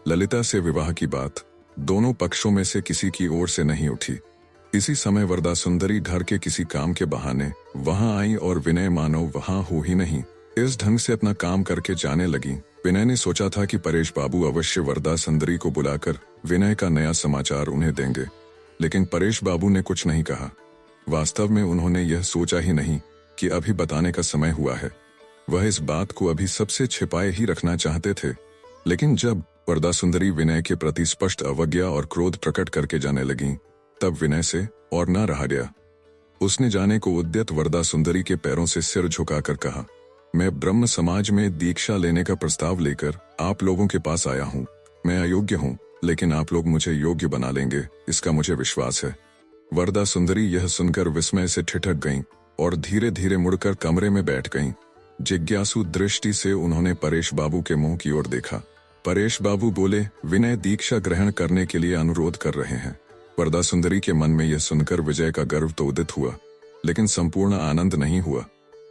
ललिता से विवाह की बात दोनों पक्षों में से किसी की ओर से नहीं उठी। इसी समय वरदा सुंदरी घर के किसी काम के बहाने वहां आई और विनय मानो वहां हो ही नहीं, इस ढंग से अपना काम करके जाने लगी। विनय ने सोचा था कि परेश बाबू अवश्य वरदा सुंदरी को बुलाकर विनय का नया समाचार उन्हें देंगे, लेकिन परेश बाबू ने कुछ नहीं कहा। वास्तव में उन्होंने यह सोचा ही नहीं कि अभी बताने का समय हुआ है। वह इस बात को अभी सबसे छिपाए ही रखना चाहते थे, लेकिन जब वरदा सुंदरी विनय के प्रति स्पष्ट अवज्ञा और क्रोध प्रकट करके जाने लगी, तब विनय से और न रहा गया। उसने जाने को उद्यत वरदा सुंदरी के पैरों से सिर झुकाकर कहा, मैं ब्रह्म समाज में दीक्षा लेने का प्रस्ताव लेकर आप लोगों के पास आया हूँ। मैं अयोग्य हूँ, लेकिन आप लोग मुझे योग्य बना लेंगे, इसका मुझे विश्वास है। वरदा सुंदरी यह सुनकर विस्मय से ठिठक गईं और धीरे धीरे मुड़कर कमरे में बैठ गईं। जिज्ञासु दृष्टि से उन्होंने परेश बाबू के मुंह की ओर देखा। परेश बाबू बोले, विनय दीक्षा ग्रहण करने के लिए अनुरोध कर रहे हैं। वरदा सुंदरी के मन में यह सुनकर विजय का गर्व तो उदित हुआ, लेकिन संपूर्ण आनंद नहीं हुआ।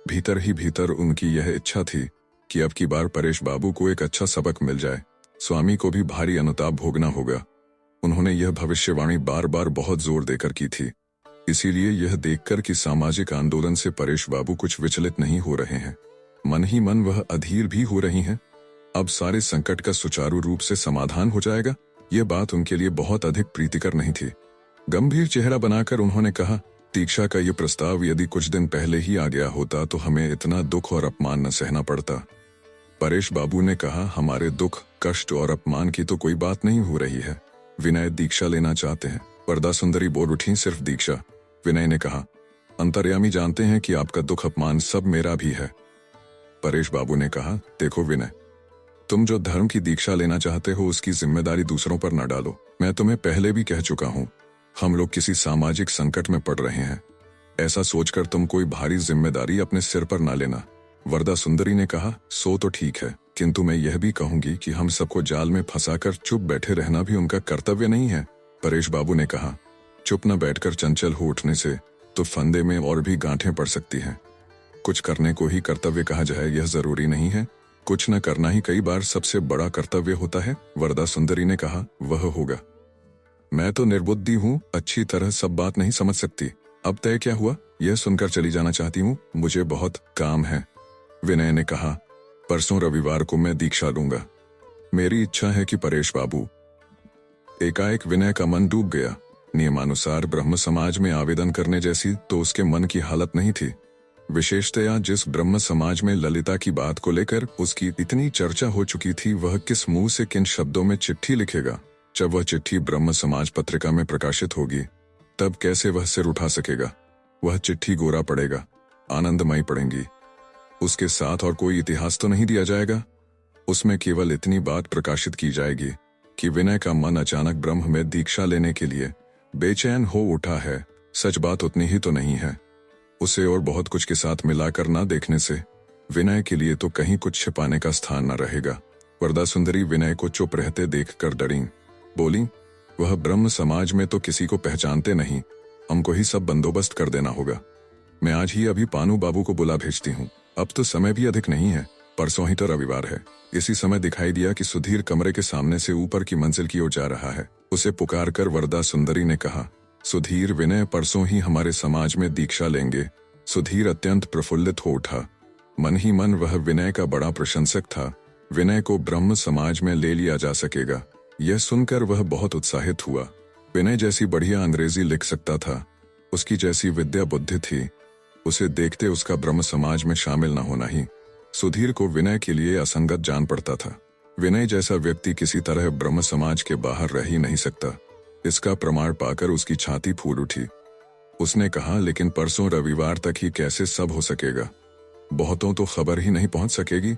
भीतर ही भीतर उनकी यह इच्छा थी कि अब की बार परेश बाबू को एक अच्छा सबक मिल जाए। स्वामी को भी भारी अनुताप भोगना होगा। उन्होंने यह भविष्यवाणी बार बार बहुत जोर देकर की थी। इसीलिए यह देखकर कि सामाजिक आंदोलन से परेश बाबू कुछ विचलित नहीं हो रहे हैं, मन ही मन वह अधीर भी हो रही हैं। अब सारे संकट का सुचारू रूप से समाधान हो जाएगा, यह बात उनके लिए बहुत अधिक प्रीतिकर नहीं थी। गंभीर चेहरा बनाकर उन्होंने कहा, दीक्षा का यह प्रस्ताव यदि कुछ दिन पहले ही आ गया होता तो हमें इतना दुख और अपमान न सहना पड़ता। परेश बाबू ने कहा, हमारे दुख, कष्ट और अपमान की तो कोई बात नहीं हो रही है। विनय दीक्षा लेना चाहते हैं। वरदा सुंदरी बोल उठी, सिर्फ दीक्षा? विनय ने कहा, अंतर्यामी जानते हैं कि आपका दुख अपमान सब मेरा भी है। परेश बाबू ने कहा, देखो विनय, तुम जो धर्म की दीक्षा लेना चाहते हो उसकी जिम्मेदारी दूसरों पर न डालो। मैं तुम्हें पहले भी कह चुका हूँ, हम लोग किसी सामाजिक संकट में पड़ रहे हैं। ऐसा सोचकर तुम कोई भारी जिम्मेदारी अपने सिर पर ना लेना। वरदा सुंदरी ने कहा, सो तो ठीक है, किंतु मैं यह भी कहूंगी कि हम सबको जाल में फंसाकर चुप बैठे रहना भी उनका कर्तव्य नहीं है। परेश बाबू ने कहा, चुप न बैठकर चंचल हो उठने से तो फंदे में और भी गांठें पड़ सकती हैं। कुछ करने को ही कर्तव्य कहा जाए यह जरूरी नहीं है। कुछ न करना ही कई बार सबसे बड़ा कर्तव्य होता है। वरदा सुंदरी ने कहा, वह होगा। मैं तो निर्बुद्धि हूँ, अच्छी तरह सब बात नहीं समझ सकती। अब तय क्या हुआ, यह सुनकर चली जाना चाहती हूँ, मुझे बहुत काम है। विनय ने कहा, परसों रविवार को मैं दीक्षा लूंगा। मेरी इच्छा है कि परेश बाबू। एकाएक विनय का मन डूब गया। नियमानुसार ब्रह्म समाज में आवेदन करने जैसी तो उसके मन की हालत नहीं थी। विशेषतया जिस ब्रह्म समाज में ललिता की बात को लेकर उसकी इतनी चर्चा हो चुकी थी, वह किस मुंह से किन शब्दों में चिट्ठी लिखेगा। जब वह चिट्ठी ब्रह्म समाज पत्रिका में प्रकाशित होगी तब कैसे वह सिर उठा सकेगा। वह चिट्ठी गोरा पड़ेगा, आनंदमयी पड़ेंगी। उसके साथ और कोई इतिहास तो नहीं दिया जाएगा। उसमें केवल इतनी बात प्रकाशित की जाएगी कि विनय का मन अचानक ब्रह्म में दीक्षा लेने के लिए बेचैन हो उठा है। सच बात उतनी ही तो नहीं है। उसे और बहुत कुछ के साथ मिलाकर ना देखने से विनय के लिए तो कहीं कुछ छिपाने का स्थान न रहेगा। वरदा सुंदरी विनय को चुप रहते देखकर डरी, बोली, वह ब्रह्म समाज में तो किसी को पहचानते नहीं, हमको ही सब बंदोबस्त कर देना होगा। मैं आज ही अभी पानू बाबू को बुला भेजती हूँ। अब तो समय भी अधिक नहीं है, परसों ही तो रविवार है। इसी समय दिखाई दिया कि सुधीर कमरे के सामने से ऊपर की मंजिल की ओर जा रहा है। उसे पुकार कर वरदा सुंदरी ने कहा, सुधीर, विनय परसों ही हमारे समाज में दीक्षा लेंगे। सुधीर अत्यंत प्रफुल्लित हो उठा। मन ही मन वह विनय का बड़ा प्रशंसक था। विनय को ब्रह्म समाज में ले लिया जा सकेगा, यह सुनकर वह बहुत उत्साहित हुआ। विनय जैसी बढ़िया अंग्रेजी लिख सकता था, उसकी जैसी विद्या बुद्धि थी, उसे देखते उसका ब्रह्म समाज में शामिल न होना ही सुधीर को विनय के लिए असंगत जान पड़ता था। विनय जैसा व्यक्ति किसी तरह ब्रह्म समाज के बाहर रह ही नहीं सकता। इसका प्रमाण पाकर उसकी छाती फूल उठी। उसने कहा, लेकिन परसों रविवार तक ही कैसे सब हो सकेगा? बहुतों तो खबर ही नहीं पहुंच सकेगी।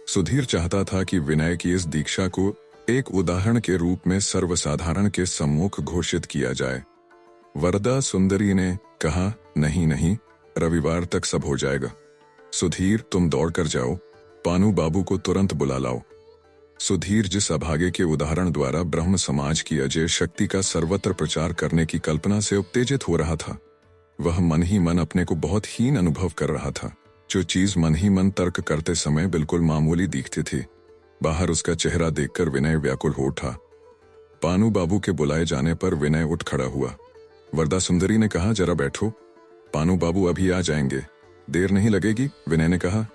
सुधीर चाहता था कि विनय की इस दीक्षा को एक उदाहरण के रूप में सर्वसाधारण के सम्मुख घोषित किया जाए। वरदा सुंदरी ने कहा, नहीं नहीं, रविवार तक सब हो जाएगा। सुधीर, तुम दौड़ कर जाओ, पानू बाबू को तुरंत बुला लाओ। सुधीर जिस अभागे के उदाहरण द्वारा ब्रह्म समाज की अजय शक्ति का सर्वत्र प्रचार करने की कल्पना से उत्तेजित हो रहा था, वह मन ही मन अपने को बहुत हीन अनुभव कर रहा था। जो चीज मन ही मन तर्क करते समय बिल्कुल मामूली दिखती थी, बाहर उसका चेहरा देखकर विनय व्याकुल हो उठा। पानू बाबू के बुलाए जाने पर विनय उठ खड़ा हुआ। वरदा सुंदरी ने कहा, जरा बैठो, पानू बाबू अभी आ जाएंगे, देर नहीं लगेगी। विनय ने कहा,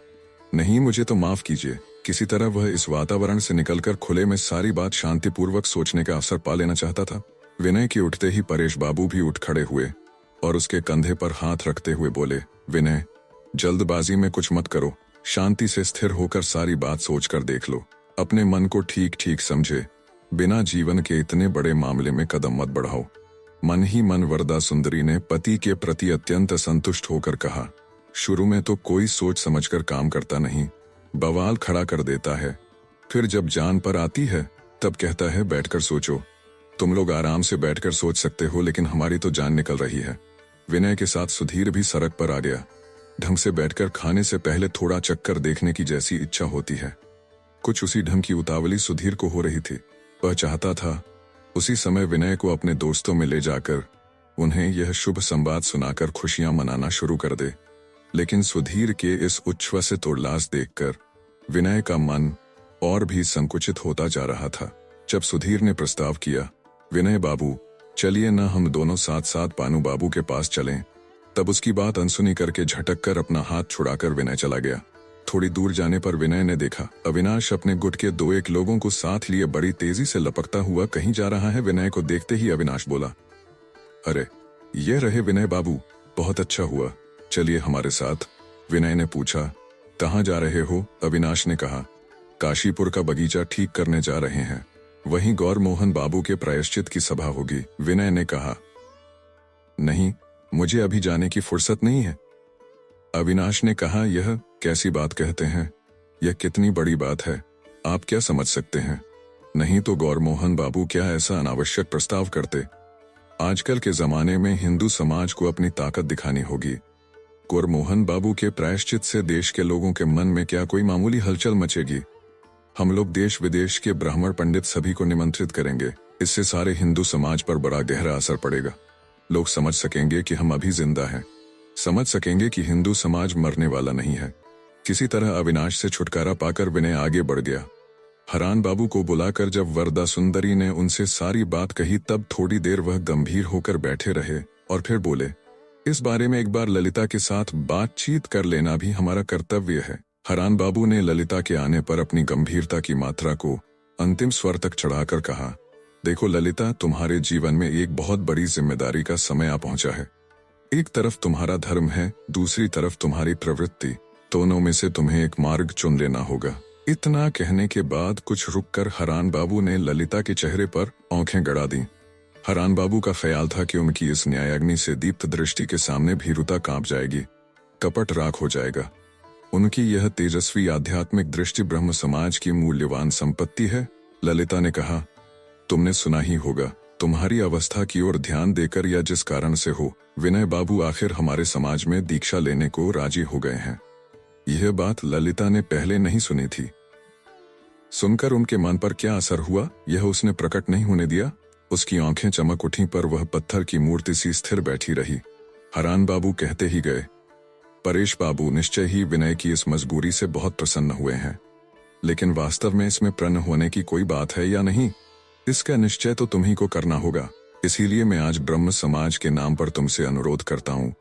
नहीं, मुझे तो माफ कीजिए। किसी तरह वह इस वातावरण से निकलकर खुले में सारी बात शांतिपूर्वक सोचने का अवसर पा लेना चाहता था। विनय के उठते ही परेश बाबू भी उठ खड़े हुए और उसके कंधे पर हाथ रखते हुए बोले, विनय, जल्दबाजी में कुछ मत करो, शांति से स्थिर होकर सारी बात सोचकर देख लो। अपने मन को ठीक ठीक समझे, बिना जीवन के इतने बड़े मामले में कदम मत बढ़ाओ। मन ही मन वरदा सुंदरी ने पति के प्रति अत्यंत संतुष्ट होकर कहा, शुरू में तो कोई सोच समझकर काम करता नहीं, बवाल खड़ा कर देता है। फिर जब जान पर आती है तब कहता है बैठकर सोचो। तुम लोग आराम से बैठकर सोच सकते हो, लेकिन हमारी तो जान निकल रही है। विनय के साथ सुधीर भी सड़क पर आ गया। ढंग से बैठकर खाने से पहले थोड़ा चक्कर देखने की जैसी इच्छा होती है, कुछ उसी ढंग की उतावली सुधीर को हो रही थी। वह चाहता था उसी समय विनय को अपने दोस्तों में ले जाकर उन्हें यह शुभ संवाद सुनाकर खुशियां मनाना शुरू कर दे। लेकिन सुधीर के इस उच्छ्वसित उल्लास देखकर विनय का मन और भी संकुचित होता जा रहा था। जब सुधीर ने प्रस्ताव किया, विनय बाबू चलिए न हम दोनों साथ साथ पानू बाबू के पास चलें, तब उसकी बात अनसुनी करके झटक कर अपना हाथ छुड़ाकर विनय चला गया। थोड़ी दूर जाने पर विनय ने देखा अविनाश अपने गुट के 2-1 लोगों को साथ लिए बड़ी तेजी से लपकता हुआ कहीं जा रहा है। विनय को देखते ही अविनाश बोला, अरे ये रहे विनय बाबू, बहुत अच्छा हुआ, चलिए हमारे साथ। विनय ने पूछा, कहाँ जा रहे हो? अविनाश ने कहा, काशीपुर का बगीचा ठीक करने जा रहे हैं, वहीं गौर मोहन बाबू के प्रायश्चित की सभा होगी। विनय ने कहा, नहीं, मुझे अभी जाने की फुर्सत नहीं है। अविनाश ने कहा, यह कैसी बात कहते हैं, यह कितनी बड़ी बात है, आप क्या समझ सकते हैं? नहीं तो गौर मोहन बाबू क्या ऐसा अनावश्यक प्रस्ताव करते? आजकल के जमाने में हिंदू समाज को अपनी ताकत दिखानी होगी। गौर मोहन बाबू के प्रायश्चित से देश के लोगों के मन में क्या कोई मामूली हलचल मचेगी? हम लोग देश विदेश के ब्राह्मण पंडित सभी को निमंत्रित करेंगे, इससे सारे हिंदू समाज पर बड़ा गहरा असर पड़ेगा। लोग समझ सकेंगे कि हम अभी जिंदा हैं, समझ सकेंगे कि हिंदू समाज मरने वाला नहीं है। किसी तरह अविनाश से छुटकारा पाकर विनय आगे बढ़ गया। हरान बाबू को बुलाकर जब वरदा सुंदरी ने उनसे सारी बात कही, तब थोड़ी देर वह गंभीर होकर बैठे रहे और फिर बोले, इस बारे में एक बार ललिता के साथ बातचीत कर लेना भी हमारा कर्तव्य है। हरान बाबू ने ललिता के आने पर अपनी गंभीरता की मात्रा को अंतिम स्वर तक चढ़ाकर कहा, देखो ललिता, तुम्हारे जीवन में एक बहुत बड़ी जिम्मेदारी का समय आ पहुंचा है। एक तरफ तुम्हारा धर्म है, दूसरी तरफ तुम्हारी प्रवृत्ति, दोनों में से तुम्हें एक मार्ग चुन लेना होगा। इतना कहने के बाद कुछ रुककर हरान बाबू ने ललिता के चेहरे पर आंखें गड़ा दी। हरान बाबू का ख्याल था कि उनकी इस न्यायाग्नि से दीप्त दृष्टि के सामने भीरुता कांप जाएगी, कपट राख हो जाएगा। उनकी यह तेजस्वी आध्यात्मिक दृष्टि ब्रह्म समाज की मूल्यवान संपत्ति है। ललिता ने कहा, तुमने सुना ही होगा, तुम्हारी अवस्था की ओर ध्यान देकर या जिस कारण से हो, विनय बाबू आखिर हमारे समाज में दीक्षा लेने को राजी हो गए हैं। यह बात ललिता ने पहले नहीं सुनी थी। सुनकर उनके मन पर क्या असर हुआ, यह उसने प्रकट नहीं होने दिया। उसकी आंखें चमक उठी, पर वह पत्थर की मूर्ति सी स्थिर बैठी रही। हरान बाबू कहते ही गए, परेश बाबू निश्चय ही विनय की इस मजबूरी से बहुत प्रसन्न हुए हैं, लेकिन वास्तव में इसमें प्रसन्न होने की कोई बात है या नहीं, इसका निश्चय तो तुम्ही को करना होगा। इसीलिए मैं आज ब्रह्म समाज के नाम पर तुमसे अनुरोध करता हूँ,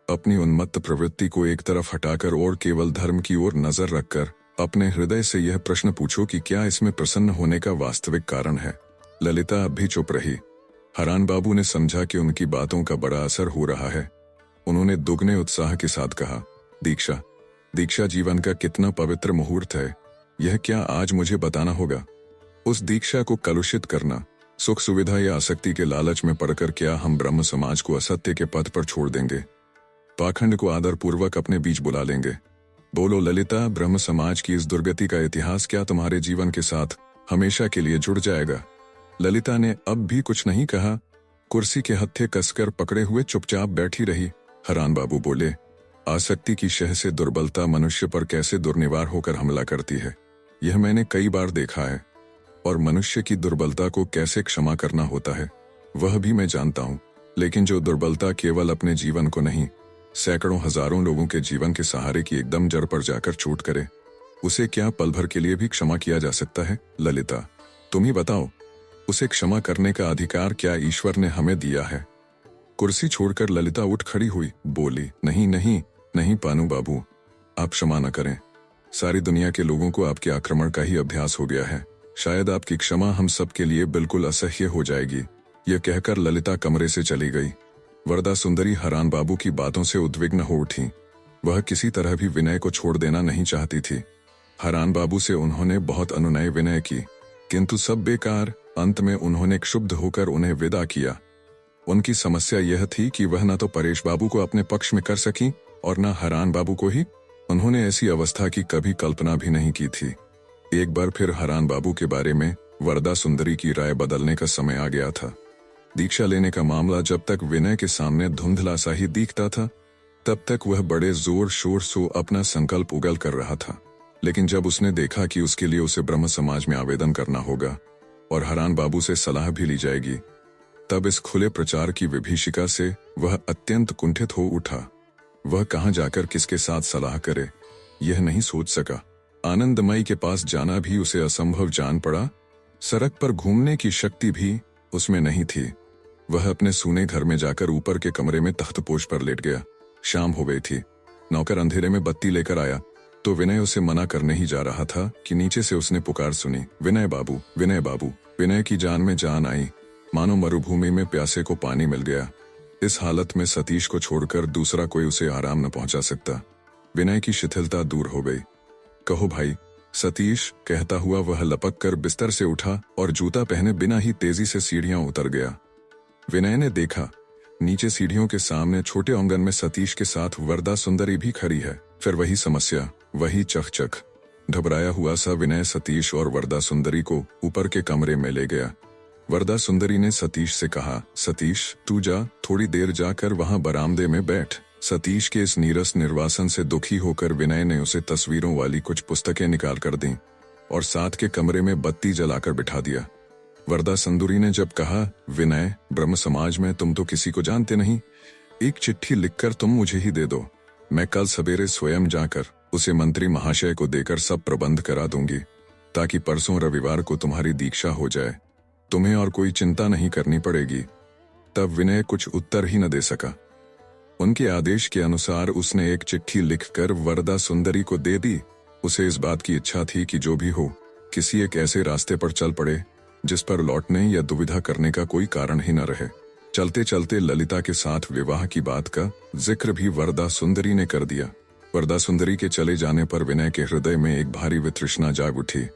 अपनी उन्मत्त प्रवृत्ति को एक तरफ हटाकर और केवल धर्म की ओर नजर रखकर अपने हृदय से यह प्रश्न पूछो कि क्या इसमें प्रसन्न होने का वास्तविक कारण है। ललिता अब भी चुप रही। हरान बाबू ने समझा कि उनकी बातों का बड़ा असर हो रहा है। उन्होंने दुगने उत्साह के साथ कहा, दीक्षा, दीक्षा जीवन का कितना पवित्र मुहूर्त है, यह क्या आज मुझे बताना होगा? उस दीक्षा को कलुषित करना, सुख सुविधा या आसक्ति के लालच में पड़कर क्या हम ब्रह्म समाज को असत्य के पथ पर छोड़ देंगे? पाखंड को आदर पूर्वक अपने बीच बुला लेंगे? बोलो ललिता, ब्रह्म समाज की इस दुर्गति का इतिहास क्या तुम्हारे जीवन के साथ हमेशा के लिए जुड़ जाएगा? ललिता ने अब भी कुछ नहीं कहा, कुर्सी के हत्थे कसकर पकड़े हुए चुपचाप बैठी रही। हरान बाबू बोले, आसक्ति की शह से दुर्बलता मनुष्य पर कैसे दुर्निवार होकर हमला करती है, यह मैंने कई बार देखा है, और मनुष्य की दुर्बलता को कैसे क्षमा करना होता है वह भी मैं जानता हूँ। लेकिन जो दुर्बलता केवल अपने जीवन को नहीं, सैकड़ों हजारों लोगों के जीवन के सहारे की एकदम जड़ पर जाकर चोट करे, उसे क्या पल भर के लिए भी क्षमा किया जा सकता है? ललिता, तुम ही बताओ, उसे क्षमा करने का अधिकार क्या ईश्वर ने हमें दिया है? कुर्सी छोड़कर ललिता उठ खड़ी हुई, बोली, नहीं नहीं नहीं पानू बाबू, आप क्षमा न करें। सारी दुनिया के लोगों को आपके आक्रमण का ही अभ्यास हो गया है, शायद आपकी क्षमा हम सब के लिए बिल्कुल असह्य हो जाएगी। यह कहकर ललिता कमरे से चली गई। वरदा सुंदरी हरान बाबू की बातों से उद्विग्न हो उठी। वह किसी तरह भी विनय को छोड़ देना नहीं चाहती थी। हरान बाबू से उन्होंने बहुत अनुनय विनय की, किंतु सब बेकार। अंत में उन्होंने क्षुब्ध होकर उन्हें विदा किया। उनकी समस्या यह थी कि वह न तो परेश बाबू को अपने पक्ष में कर सकी और न हरान बाबू को ही। उन्होंने ऐसी अवस्था की कभी कल्पना भी नहीं की थी। एक बार फिर हरान बाबू के बारे में वरदा सुंदरी की राय बदलने का समय आ गया था। दीक्षा लेने का मामला जब तक विनय के सामने धुंधला सा ही दिखता था, तब तक वह बड़े जोर शोर से अपना संकल्प उगल कर रहा था। लेकिन जब उसने देखा कि उसके लिए उसे ब्रह्म समाज में आवेदन करना होगा और हरान बाबू से सलाह भी ली जाएगी, तब इस खुले प्रचार की विभीषिका से वह अत्यंत कुंठित हो उठा। वह कहाँ जाकर किसके साथ सलाह करे, यह नहीं सोच सका। आनंदमयी के पास जाना भी उसे असंभव जान पड़ा। सड़क पर घूमने की शक्ति भी उसमें नहीं थी। वह अपने सूने घर में जाकर ऊपर के कमरे में तख्तपोश पर लेट गया। शाम हो गई थी। नौकर अंधेरे में बत्ती लेकर आया तो विनय उसे मना करने ही जा रहा था कि नीचे से उसने पुकार सुनी, विनय बाबू, विनय बाबू। विनय की जान में जान आई, मानो मरुभूमि में प्यासे को पानी मिल गया। इस हालत में सतीश को छोड़कर दूसरा कोई उसे आराम न पहुंचा सकता। विनय की शिथिलता दूर हो गई। कहो भाई, सतीश कहता हुआ वह लपक कर बिस्तर से उठा और जूता पहने बिना ही तेजी से सीढ़ियां उतर गया। विनय ने देखा, नीचे सीढ़ियों के सामने छोटे आंगन में सतीश के साथ वरदा सुंदरी भी खड़ी है। फिर वही समस्या, वही चकचक। घबराया हुआ सा विनय सतीश और वरदा सुंदरी को ऊपर के कमरे में ले गया। वरदा सुंदरी ने सतीश से कहा, सतीश तू जा, थोड़ी देर जाकर वहां बरामदे में बैठ। सतीश के इस नीरस निर्वासन से दुखी होकर विनय ने उसे तस्वीरों वाली कुछ पुस्तकें निकाल कर दी और साथ के कमरे में बत्ती जलाकर बिठा दिया। वरदा सुंदरी ने जब कहा, विनय, ब्रह्म समाज में तुम तो किसी को जानते नहीं, एक चिट्ठी लिखकर तुम मुझे ही दे दो। मैं कल सवेरे स्वयं जाकर उसे मंत्री महाशय को देकर सब प्रबंध करा दूंगी, ताकि परसों रविवार को तुम्हारी दीक्षा हो जाए। तुम्हें और कोई चिंता नहीं करनी पड़ेगी। तब विनय कुछ उत्तर ही न दे सका। उनके आदेश के अनुसार उसने एक चिट्ठी लिखकर वरदा सुंदरी को दे दी। उसे इस बात की इच्छा थी कि जो भी हो, किसी एक ऐसे रास्ते पर चल पड़े जिस पर लौटने या दुविधा करने का कोई कारण ही न रहे। चलते चलते ललिता के साथ विवाह की बात का जिक्र भी वरदा सुंदरी ने कर दिया। वरदा सुंदरी के चले जाने पर विनय के हृदय में एक भारी वितृष्णा जाग उठी।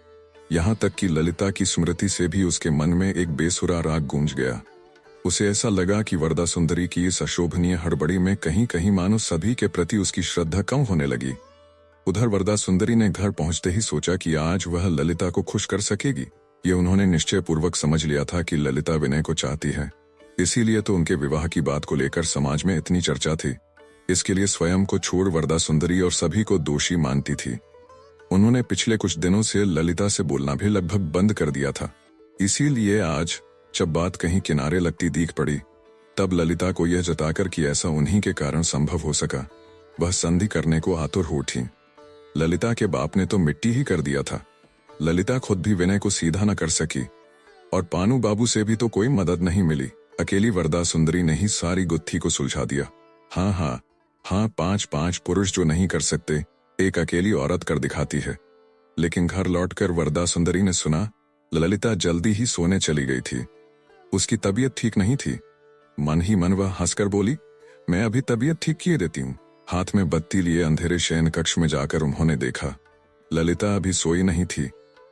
यहाँ तक कि ललिता की स्मृति से भी उसके मन में एक बेसुरा राग गूंज गया। उसे ऐसा लगा कि वरदा सुंदरी की इस अशोभनीय हड़बड़ी में कहीं कहीं मानो सभी के प्रति उसकी श्रद्धा कम होने लगी। उधर वरदा सुंदरी ने घर पहुंचते ही सोचा कि आज वह ललिता को खुश कर सकेगी। ये उन्होंने निश्चय पूर्वक समझ लिया था कि ललिता विनय को चाहती है, इसीलिए तो उनके विवाह की बात को लेकर समाज में इतनी चर्चा थी। इसके लिए स्वयं को छोड़ वरदा सुंदरी और सभी को दोषी मानती थी। उन्होंने पिछले कुछ दिनों से ललिता से बोलना भी लगभग बंद कर दिया था। इसीलिए आज जब बात कहीं किनारे लगती दिख पड़ी, तब ललिता को यह जताकर कि ऐसा उन्हीं के कारण संभव हो सका, वह संधि करने को आतुर हो उठी। ललिता के बाप ने तो मिट्टी ही कर दिया था। ललिता खुद भी विनय को सीधा न कर सकी और पानू बाबू से भी तो कोई मदद नहीं मिली। अकेली वरदा सुंदरी ने ही सारी गुत्थी को सुलझा दिया। हाँ, 5 पुरुष जो नहीं कर सकते, एक अकेली औरत कर दिखाती है। लेकिन घर लौटकर वरदा सुंदरी ने सुना ललिता जल्दी ही सोने चली गई थी। उसकी तबीयत ठीक नहीं थी। मन ही मन वह हंसकर बोली, मैं अभी तबीयत ठीक किए देती हूँ। हाथ में बत्ती लिए अंधेरे शयन कक्ष में जाकर उन्होंने देखा, ललिता अभी सोई नहीं थी,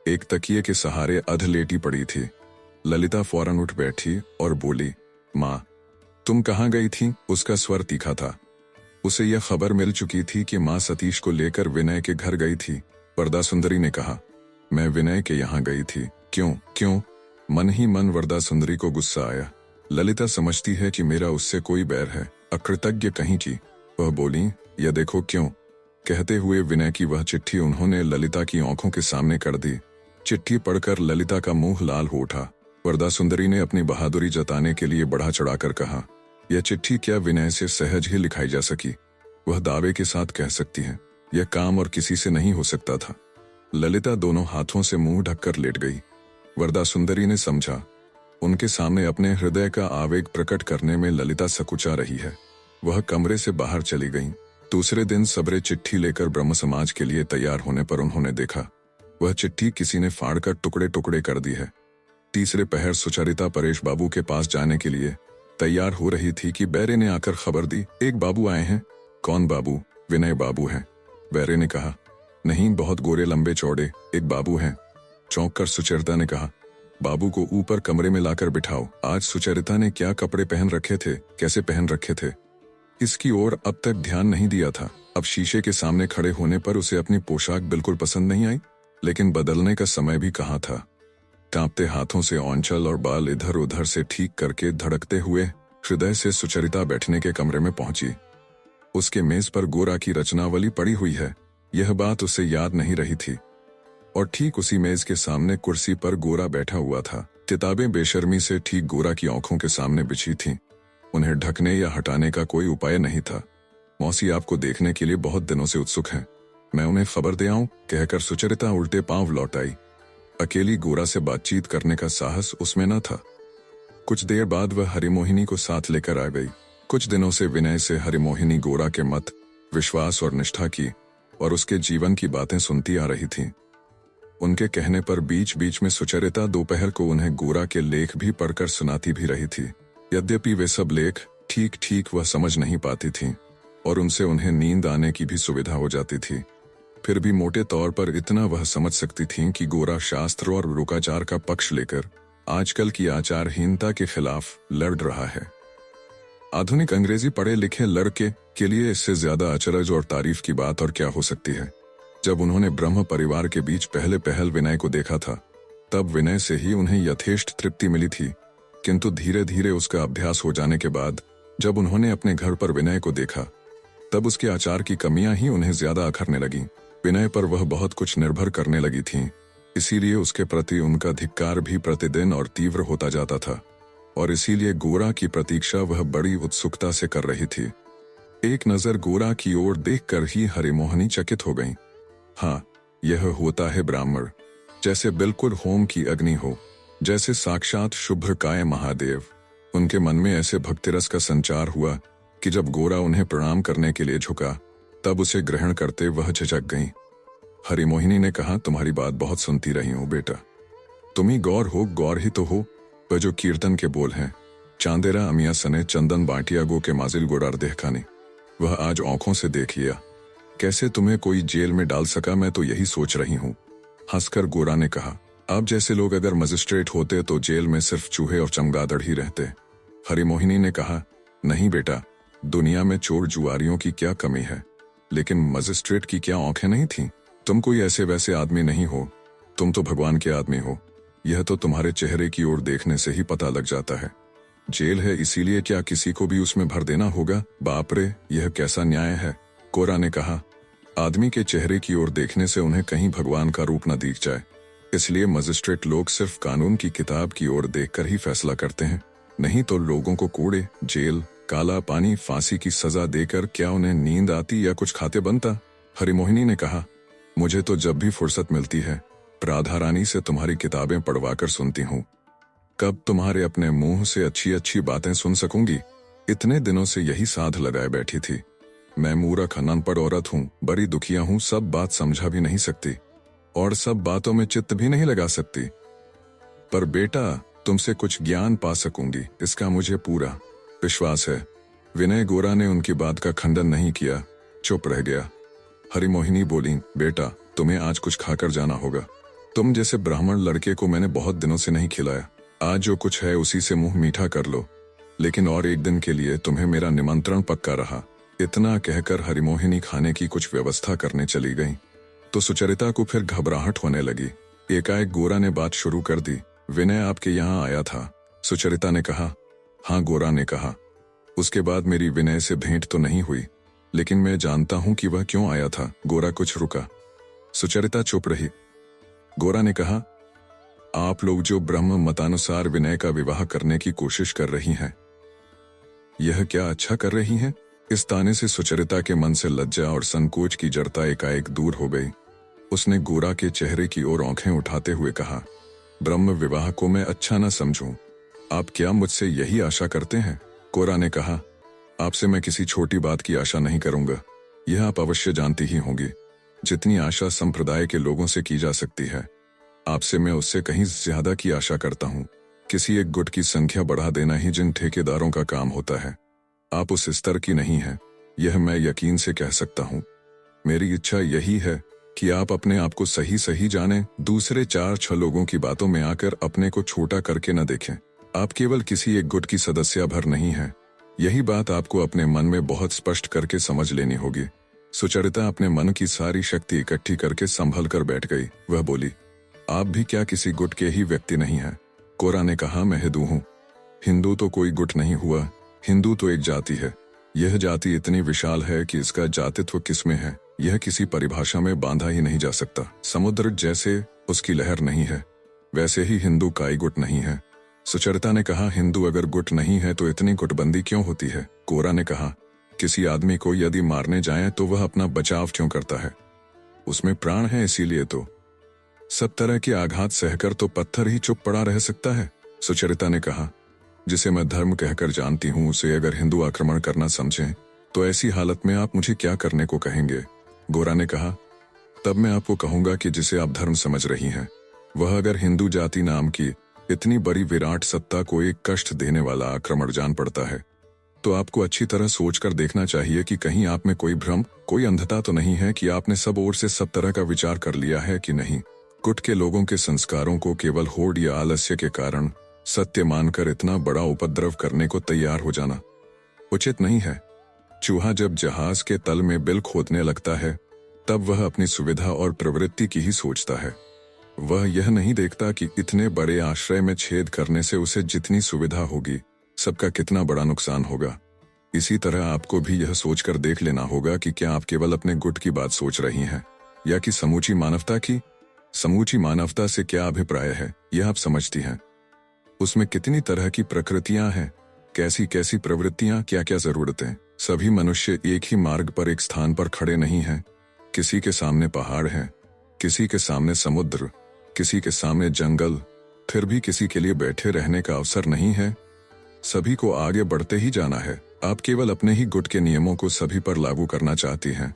एक तकिए के सहारे अध लेटी पड़ी थी। ललिता फौरन उठ बैठी और बोली, माँ, तुम कहाँ गई थी? उसका स्वर तीखा था। उसे यह खबर मिल चुकी थी कि माँ सतीश को लेकर विनय के घर गई थी। वरदा सुंदरी ने कहा, मैं विनय के यहाँ गई थी। क्यों? मन ही मन वरदा सुंदरी को गुस्सा आया। ललिता समझती है कि मेरा उससे कोई बैर है, अकृतज्ञ कहीं की। वह बोली, यह देखो क्यों। कहते हुए विनय की वह चिट्ठी उन्होंने ललिता की आंखों के सामने कर दी। चिट्ठी पढ़कर ललिता का मुंह लाल हो उठा। वरदा सुंदरी ने अपनी बहादुरी जताने के लिए बढ़ा चढ़ाकर कहा, यह चिट्ठी क्या विनय से सहज ही लिखाई जा सकी? वह दावे के साथ कह सकती है, यह काम और किसी से नहीं हो सकता था। ललिता दोनों हाथों से मुंह ढककर लेट गई। वरदा सुंदरी ने समझा, उनके सामने अपने हृदय का आवेग प्रकट करने में ललिता सकुचा रही है। वह कमरे से बाहर चली गईं। दूसरे दिन सबरे चिट्ठी लेकर ब्रह्म समाज के लिए तैयार होने पर उन्होंने देखा, वह चिट्ठी किसी ने फाड़कर टुकड़े टुकड़े कर दी है। तीसरे पहर सुचरिता परेश बाबू के पास जाने के लिए तैयार हो रही थी कि बैरे ने आकर खबर दी, एक बाबू आए हैं। कौन बाबू? विनय बाबू हैं। बैरे ने कहा, नहीं, बहुत गोरे लंबे चौड़े एक बाबू हैं। चौंक कर सुचरिता ने कहा, बाबू को ऊपर कमरे में लाकर बिठाओ। आज सुचरिता ने क्या कपड़े पहन रखे थे, कैसे पहन रखे थे, इसकी ओर अब तक ध्यान नहीं दिया था। अब शीशे के सामने खड़े होने पर उसे अपनी पोशाक बिल्कुल पसंद नहीं आई, लेकिन बदलने का समय भी कहाँ था। कांपते हाथों से औंचल और बाल इधर उधर से ठीक करके धड़कते हुए हृदय से सुचरिता बैठने के कमरे में पहुंची। उसके मेज पर गोरा की रचनावली पड़ी हुई है, यह बात उसे याद नहीं रही थी। और ठीक उसी मेज के सामने कुर्सी पर गोरा बैठा हुआ था। किताबें बेशर्मी से ठीक गोरा की आंखों के सामने बिछी थीं। उन्हें ढकने या हटाने का कोई उपाय नहीं था। मौसी आपको देखने के लिए बहुत दिनों से उत्सुक हैं, मैं उन्हें खबर दे आऊं, कहकर सुचरिता उल्टे पांव लौट आई। अकेली गोरा से बातचीत करने का साहस उसमें न था। कुछ देर बाद वह हरिमोहिनी को साथ लेकर आ गई। कुछ दिनों से विनय से हरिमोहिनी गोरा के मत, विश्वास और निष्ठा की और उसके जीवन की बातें सुनती आ रही थीं। उनके कहने पर बीच बीच में सुचरिता दोपहर को उन्हें गोरा के लेख भी पढ़कर सुनाती भी रही थी। यद्यपि वे सब लेख ठीक ठीक वह समझ नहीं पाती थीं और उनसे उन्हें नींद आने की भी सुविधा हो जाती थी, फिर भी मोटे तौर पर इतना वह समझ सकती थीं कि गोरा शास्त्र और लोकाचार का पक्ष लेकर आजकल की आचारहीनता के खिलाफ लड़ रहा है। आधुनिक अंग्रेजी पढ़े लिखे लड़के के लिए इससे ज्यादा अचरज और तारीफ की बात और क्या हो सकती है। जब उन्होंने ब्रह्म परिवार के बीच पहले पहल विनय को देखा था, तब विनय से ही उन्हें यथेष्ट तृप्ति मिली थी, किंतु धीरे धीरे उसका अभ्यास हो जाने के बाद जब उन्होंने अपने घर पर विनय को देखा, तब उसके आचार की कमियां ही उन्हें ज्यादा अखरने लगीं। विनय पर वह बहुत कुछ निर्भर करने लगी थीं, इसीलिए उसके प्रति उनका धिक्कार भी प्रतिदिन और तीव्र होता जाता था और इसीलिए गोरा की प्रतीक्षा वह बड़ी उत्सुकता से कर रही थी। एक नजर गोरा की ओर देखकर ही हरिमोहिनी चकित हो गईं। हाँ, यह होता है ब्राह्मण, जैसे बिल्कुल होम की अग्नि हो, जैसे साक्षात शुभ्रकाय महादेव। उनके मन में ऐसे भक्तिरस का संचार हुआ कि जब गोरा उन्हें प्रणाम करने के लिए झुका, तब उसे ग्रहण करते वह झिझक गईं। हरिमोहिनी ने कहा, तुम्हारी बात बहुत सुनती रही हूं बेटा, तुम ही गौर हो, गौर ही तो हो। वह जो कीर्तन के बोल हैं, चांदेरा अमिया सने चंदन बाटिया गो के माजिल गोडार देखखानी, वह आज आंखों से देख लिया। कैसे तुम्हें कोई जेल में डाल सका, मैं तो यही सोच रही हूँ। हंसकर गोरा ने कहा, आप जैसे लोग अगर मजिस्ट्रेट होते तो जेल में सिर्फ चूहे और चमगादड़ ही रहते। हरिमोहिनी ने कहा, नहीं बेटा, दुनिया में चोर जुआरियों की क्या कमी है, लेकिन मजिस्ट्रेट की क्या आंखें नहीं थीं? तुम कोई ऐसे वैसे आदमी नहीं हो, तुम तो भगवान के आदमी हो। यह तो तुम्हारे चेहरे की ओर देखने से ही पता लग जाता है। जेल है इसीलिए क्या किसी को भी उसमें भर देना होगा? बाप रे, यह कैसा न्याय है। गोरा ने कहा, आदमी के चेहरे की ओर देखने से उन्हें कहीं भगवान का रूप न दिख जाए, इसलिए मजिस्ट्रेट लोग सिर्फ कानून की किताब की ओर देखकर ही फैसला करते हैं, नहीं तो लोगों को कूड़े, जेल, काला पानी, फांसी की सजा देकर क्या उन्हें नींद आती या कुछ खाते बनता? हरिमोहिनी ने कहा, मुझे तो जब भी फुर्सत मिलती है राधा रानी से तुम्हारी किताबें पढ़वाकर सुनती हूँ। कब तुम्हारे अपने मुंह से अच्छी अच्छी बातें सुन सकूंगी? इतने दिनों से यही साध लगाए बैठी थी। मैं मूर्ख अनपढ़ औरत हूँ, बड़ी दुखिया हूँ, सब बात समझा भी नहीं सकती और सब बातों में चित्त भी नहीं लगा सकती, पर बेटा तुमसे कुछ ज्ञान पा सकूंगी, इसका मुझे पूरा विश्वास है। विनय गोरा ने उनकी बात का खंडन नहीं किया, चुप रह गया। हरिमोहिनी बोली, बेटा तुम्हें आज कुछ खाकर जाना होगा। तुम जैसे ब्राह्मण लड़के को मैंने बहुत दिनों से नहीं खिलाया, आज जो कुछ है उसी से मुंह मीठा कर लो, लेकिन और एक दिन के लिए तुम्हें मेरा निमंत्रण पक्का रहा। इतना कहकर हरिमोहिनी खाने की कुछ व्यवस्था करने चली गई तो सुचरिता को फिर घबराहट होने लगी। एकाएक गोरा ने बात शुरू कर दी, विनय आपके यहाँ आया था? सुचरिता ने कहा, हाँ। गोरा ने कहा, उसके बाद मेरी विनय से भेंट तो नहीं हुई, लेकिन मैं जानता हूं कि वह क्यों आया था। गोरा कुछ रुका, सुचरिता चुप रही। गोरा ने कहा, आप लोग जो ब्रह्म मतानुसार विनय का विवाह करने की कोशिश कर रही हैं, यह क्या अच्छा कर रही हैं? इस ताने से सुचरिता के मन से लज्जा और संकोच की जड़ता एकाएक दूर हो गई। उसने गोरा के चेहरे की ओर आंखें उठाते हुए कहा, ब्रह्म विवाह को मैं अच्छा न समझूं, आप क्या मुझसे यही आशा करते हैं? गोरा ने कहा, आपसे मैं किसी छोटी बात की आशा नहीं करूंगा, यह आप अवश्य जानती ही होंगी। जितनी आशा संप्रदाय के लोगों से की जा सकती है, आपसे मैं उससे कहीं ज्यादा की आशा करता हूँ। किसी एक गुट की संख्या बढ़ा देना ही जिन ठेकेदारों का काम होता है, आप उस स्तर की नहीं है, यह मैं यकीन से कह सकता हूँ। मेरी इच्छा यही है कि आप अपने आप को सही सही जाने, दूसरे 4-6 लोगों की बातों में आकर अपने को छोटा करके न देखें। आप केवल किसी एक गुट की सदस्य भर नहीं हैं, यही बात आपको अपने मन में बहुत स्पष्ट करके समझ लेनी होगी। सुचरिता अपने मन की सारी शक्ति इकट्ठी करके संभल कर बैठ गई। वह बोली, आप भी क्या किसी गुट के ही व्यक्ति नहीं हैं? कोरा ने कहा, मैं हिंदू हूँ। हिंदू तो कोई गुट नहीं हुआ, हिंदू तो एक जाति है। यह जाति इतनी विशाल है कि इसका जातित्व किसमें है यह किसी परिभाषा में बांधा ही नहीं जा सकता। समुद्र जैसे उसकी लहर नहीं है, वैसे ही हिंदू काई गुट नहीं है। सुचरिता ने कहा, हिंदू अगर गुट नहीं है तो इतनी गुटबंदी क्यों होती है? कोरा ने कहा, किसी आदमी को यदि मारने जाए तो वह अपना बचाव क्यों करता है? उसमें प्राण है, इसीलिए तो। सब तरह के आघात सहकर तो पत्थर ही चुप पड़ा रह सकता है। सुचरिता ने कहा, जिसे मैं धर्म कहकर जानती हूँ उसे अगर हिंदू आक्रमण करना समझें तो ऐसी हालत में आप मुझे क्या करने को कहेंगे? गोरा ने कहा, तब मैं आपको कहूंगा कि जिसे आप धर्म समझ रही हैं वह अगर हिंदू जाति नाम की इतनी बड़ी विराट सत्ता को एक कष्ट देने वाला आक्रमण जान पड़ता है तो आपको अच्छी तरह सोचकर देखना चाहिए कि कहीं आप में कोई भ्रम, कोई अंधता तो नहीं है कि आपने सब ओर से सब तरह का विचार कर लिया है कि नहीं। गुट के लोगों के संस्कारों को केवल होड़ या आलस्य के कारण सत्य मानकर इतना बड़ा उपद्रव करने को तैयार हो जाना उचित नहीं है। चूहा जब जहाज के तल में बिल खोदने लगता है तब वह अपनी सुविधा और प्रवृत्ति की ही सोचता है। वह यह नहीं देखता कि इतने बड़े आश्रय में छेद करने से उसे जितनी सुविधा होगी सबका कितना बड़ा नुकसान होगा। इसी तरह आपको भी यह सोचकर देख लेना होगा कि क्या आप केवल अपने गुट की बात सोच रही हैं या कि समूची मानवता की। समूची मानवता से क्या अभिप्राय है यह आप समझती हैं? उसमें कितनी तरह की प्रकृतियां हैं, कैसी कैसी प्रवृत्तियां, क्या क्या जरूरतें। सभी मनुष्य एक ही मार्ग पर एक स्थान पर खड़े नहीं हैं। किसी के सामने पहाड़ हैं, किसी के सामने समुद्र, किसी के सामने जंगल, फिर भी किसी के लिए बैठे रहने का अवसर नहीं है। सभी को आगे बढ़ते ही जाना है। आप केवल अपने ही गुट के नियमों को सभी पर लागू करना चाहती हैं।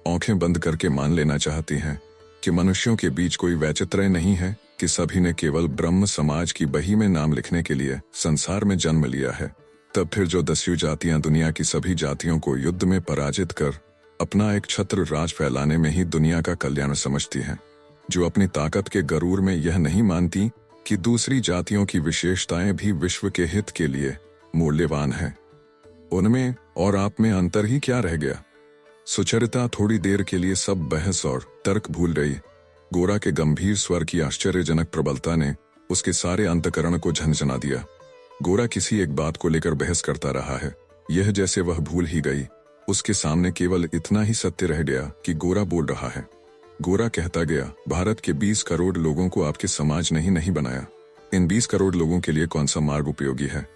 आंखें बंद करके मान लेना चाहती हैं कि मनुष्यों के बीच कोई वैचित्र्य नहीं है, कि सभी ने केवल ब्रह्म समाज की बही में नाम लिखने के लिए संसार में जन्म लिया है। तब फिर जो 10 जातियां दुनिया की सभी जातियों को युद्ध में पराजित कर अपना एक छत्र राज फैलाने में ही दुनिया का कल्याण समझती हैं, जो अपनी ताकत के गरूर में यह नहीं मानती कि दूसरी जातियों की विशेषताएं भी विश्व के हित के लिए मूल्यवान हैं। उनमें और आप में अंतर ही क्या रह गया? सुचरिता थोड़ी देर के लिए सब बहस और तर्क भूल गई। गोरा के गंभीर स्वर की आश्चर्यजनक प्रबलता ने उसके सारे अंतकरण को झंझना दिया। गोरा किसी एक बात को लेकर बहस करता रहा है, यह जैसे वह भूल ही गई। उसके सामने केवल इतना ही सत्य रह गया कि गोरा बोल रहा है। गोरा कहता गया, भारत के 20 करोड़ लोगों को आपके समाज ने ही नहीं बनाया। इन 20 करोड़ लोगों के लिए कौन सा मार्ग उपयोगी है?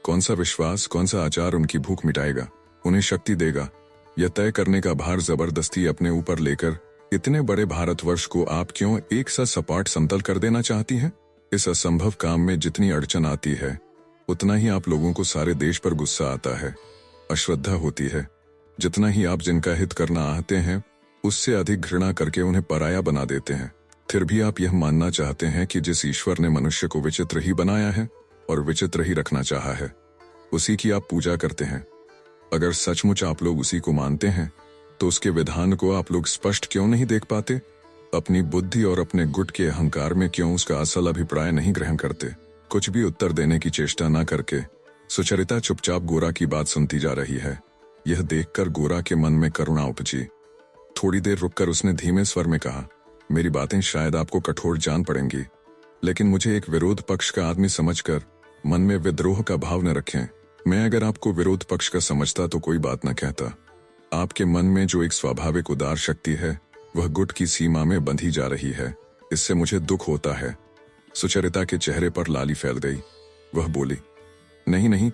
कौन सा विश्वास, कौन सा आचार उनकी भूख मिटाएगा, उन्हें शक्ति देगा? यह तय करने का भार जबरदस्ती अपने ऊपर लेकर इतने बड़े भारतवर्ष को आप क्यों एक सा सपाट समतल कर देना चाहती हैं? इस असंभव काम में जितनी अड़चन आती है उतना ही आप लोगों को सारे देश पर गुस्सा आता है, अश्रद्धा होती है। जितना ही आप जिनका हित करना चाहते हैं उससे अधिक घृणा करके उन्हें पराया बना देते हैं। फिर भी आप यह मानना चाहते हैं कि जिस ईश्वर ने मनुष्य को विचित्र ही बनाया है और विचित्र ही रखना चाहा है उसी की आप पूजा करते हैं। अगर सचमुच आप लोग उसी को मानते हैं तो उसके विधान को आप लोग स्पष्ट क्यों नहीं देख पाते? अपनी बुद्धि और अपने गुट के अहंकार में क्यों उसका असल अभिप्राय नहीं ग्रहण करते? कुछ भी उत्तर देने की चेष्टा न करके सुचरिता चुपचाप गोरा की बात सुनती जा रही है। यह देखकर गोरा के मन में करुणा उपजी। थोड़ी देर रुककर उसने धीमे स्वर में कहा, मेरी बातें शायद आपको कठोर जान पड़ेंगी, लेकिन मुझे एक विरोध पक्ष का आदमी समझकर मन में विद्रोह का भाव न रखें। मैं अगर आपको विरोध पक्ष का समझता तो कोई बात न कहता। आपके मन में जो एक स्वाभाविक उदार शक्ति है वह गुट की सीमा में बंधी जा रही है, इससे मुझे दुख होता है। सुचरिता के चेहरे पर लाली फैल गई। वह बोली, नहीं नहीं,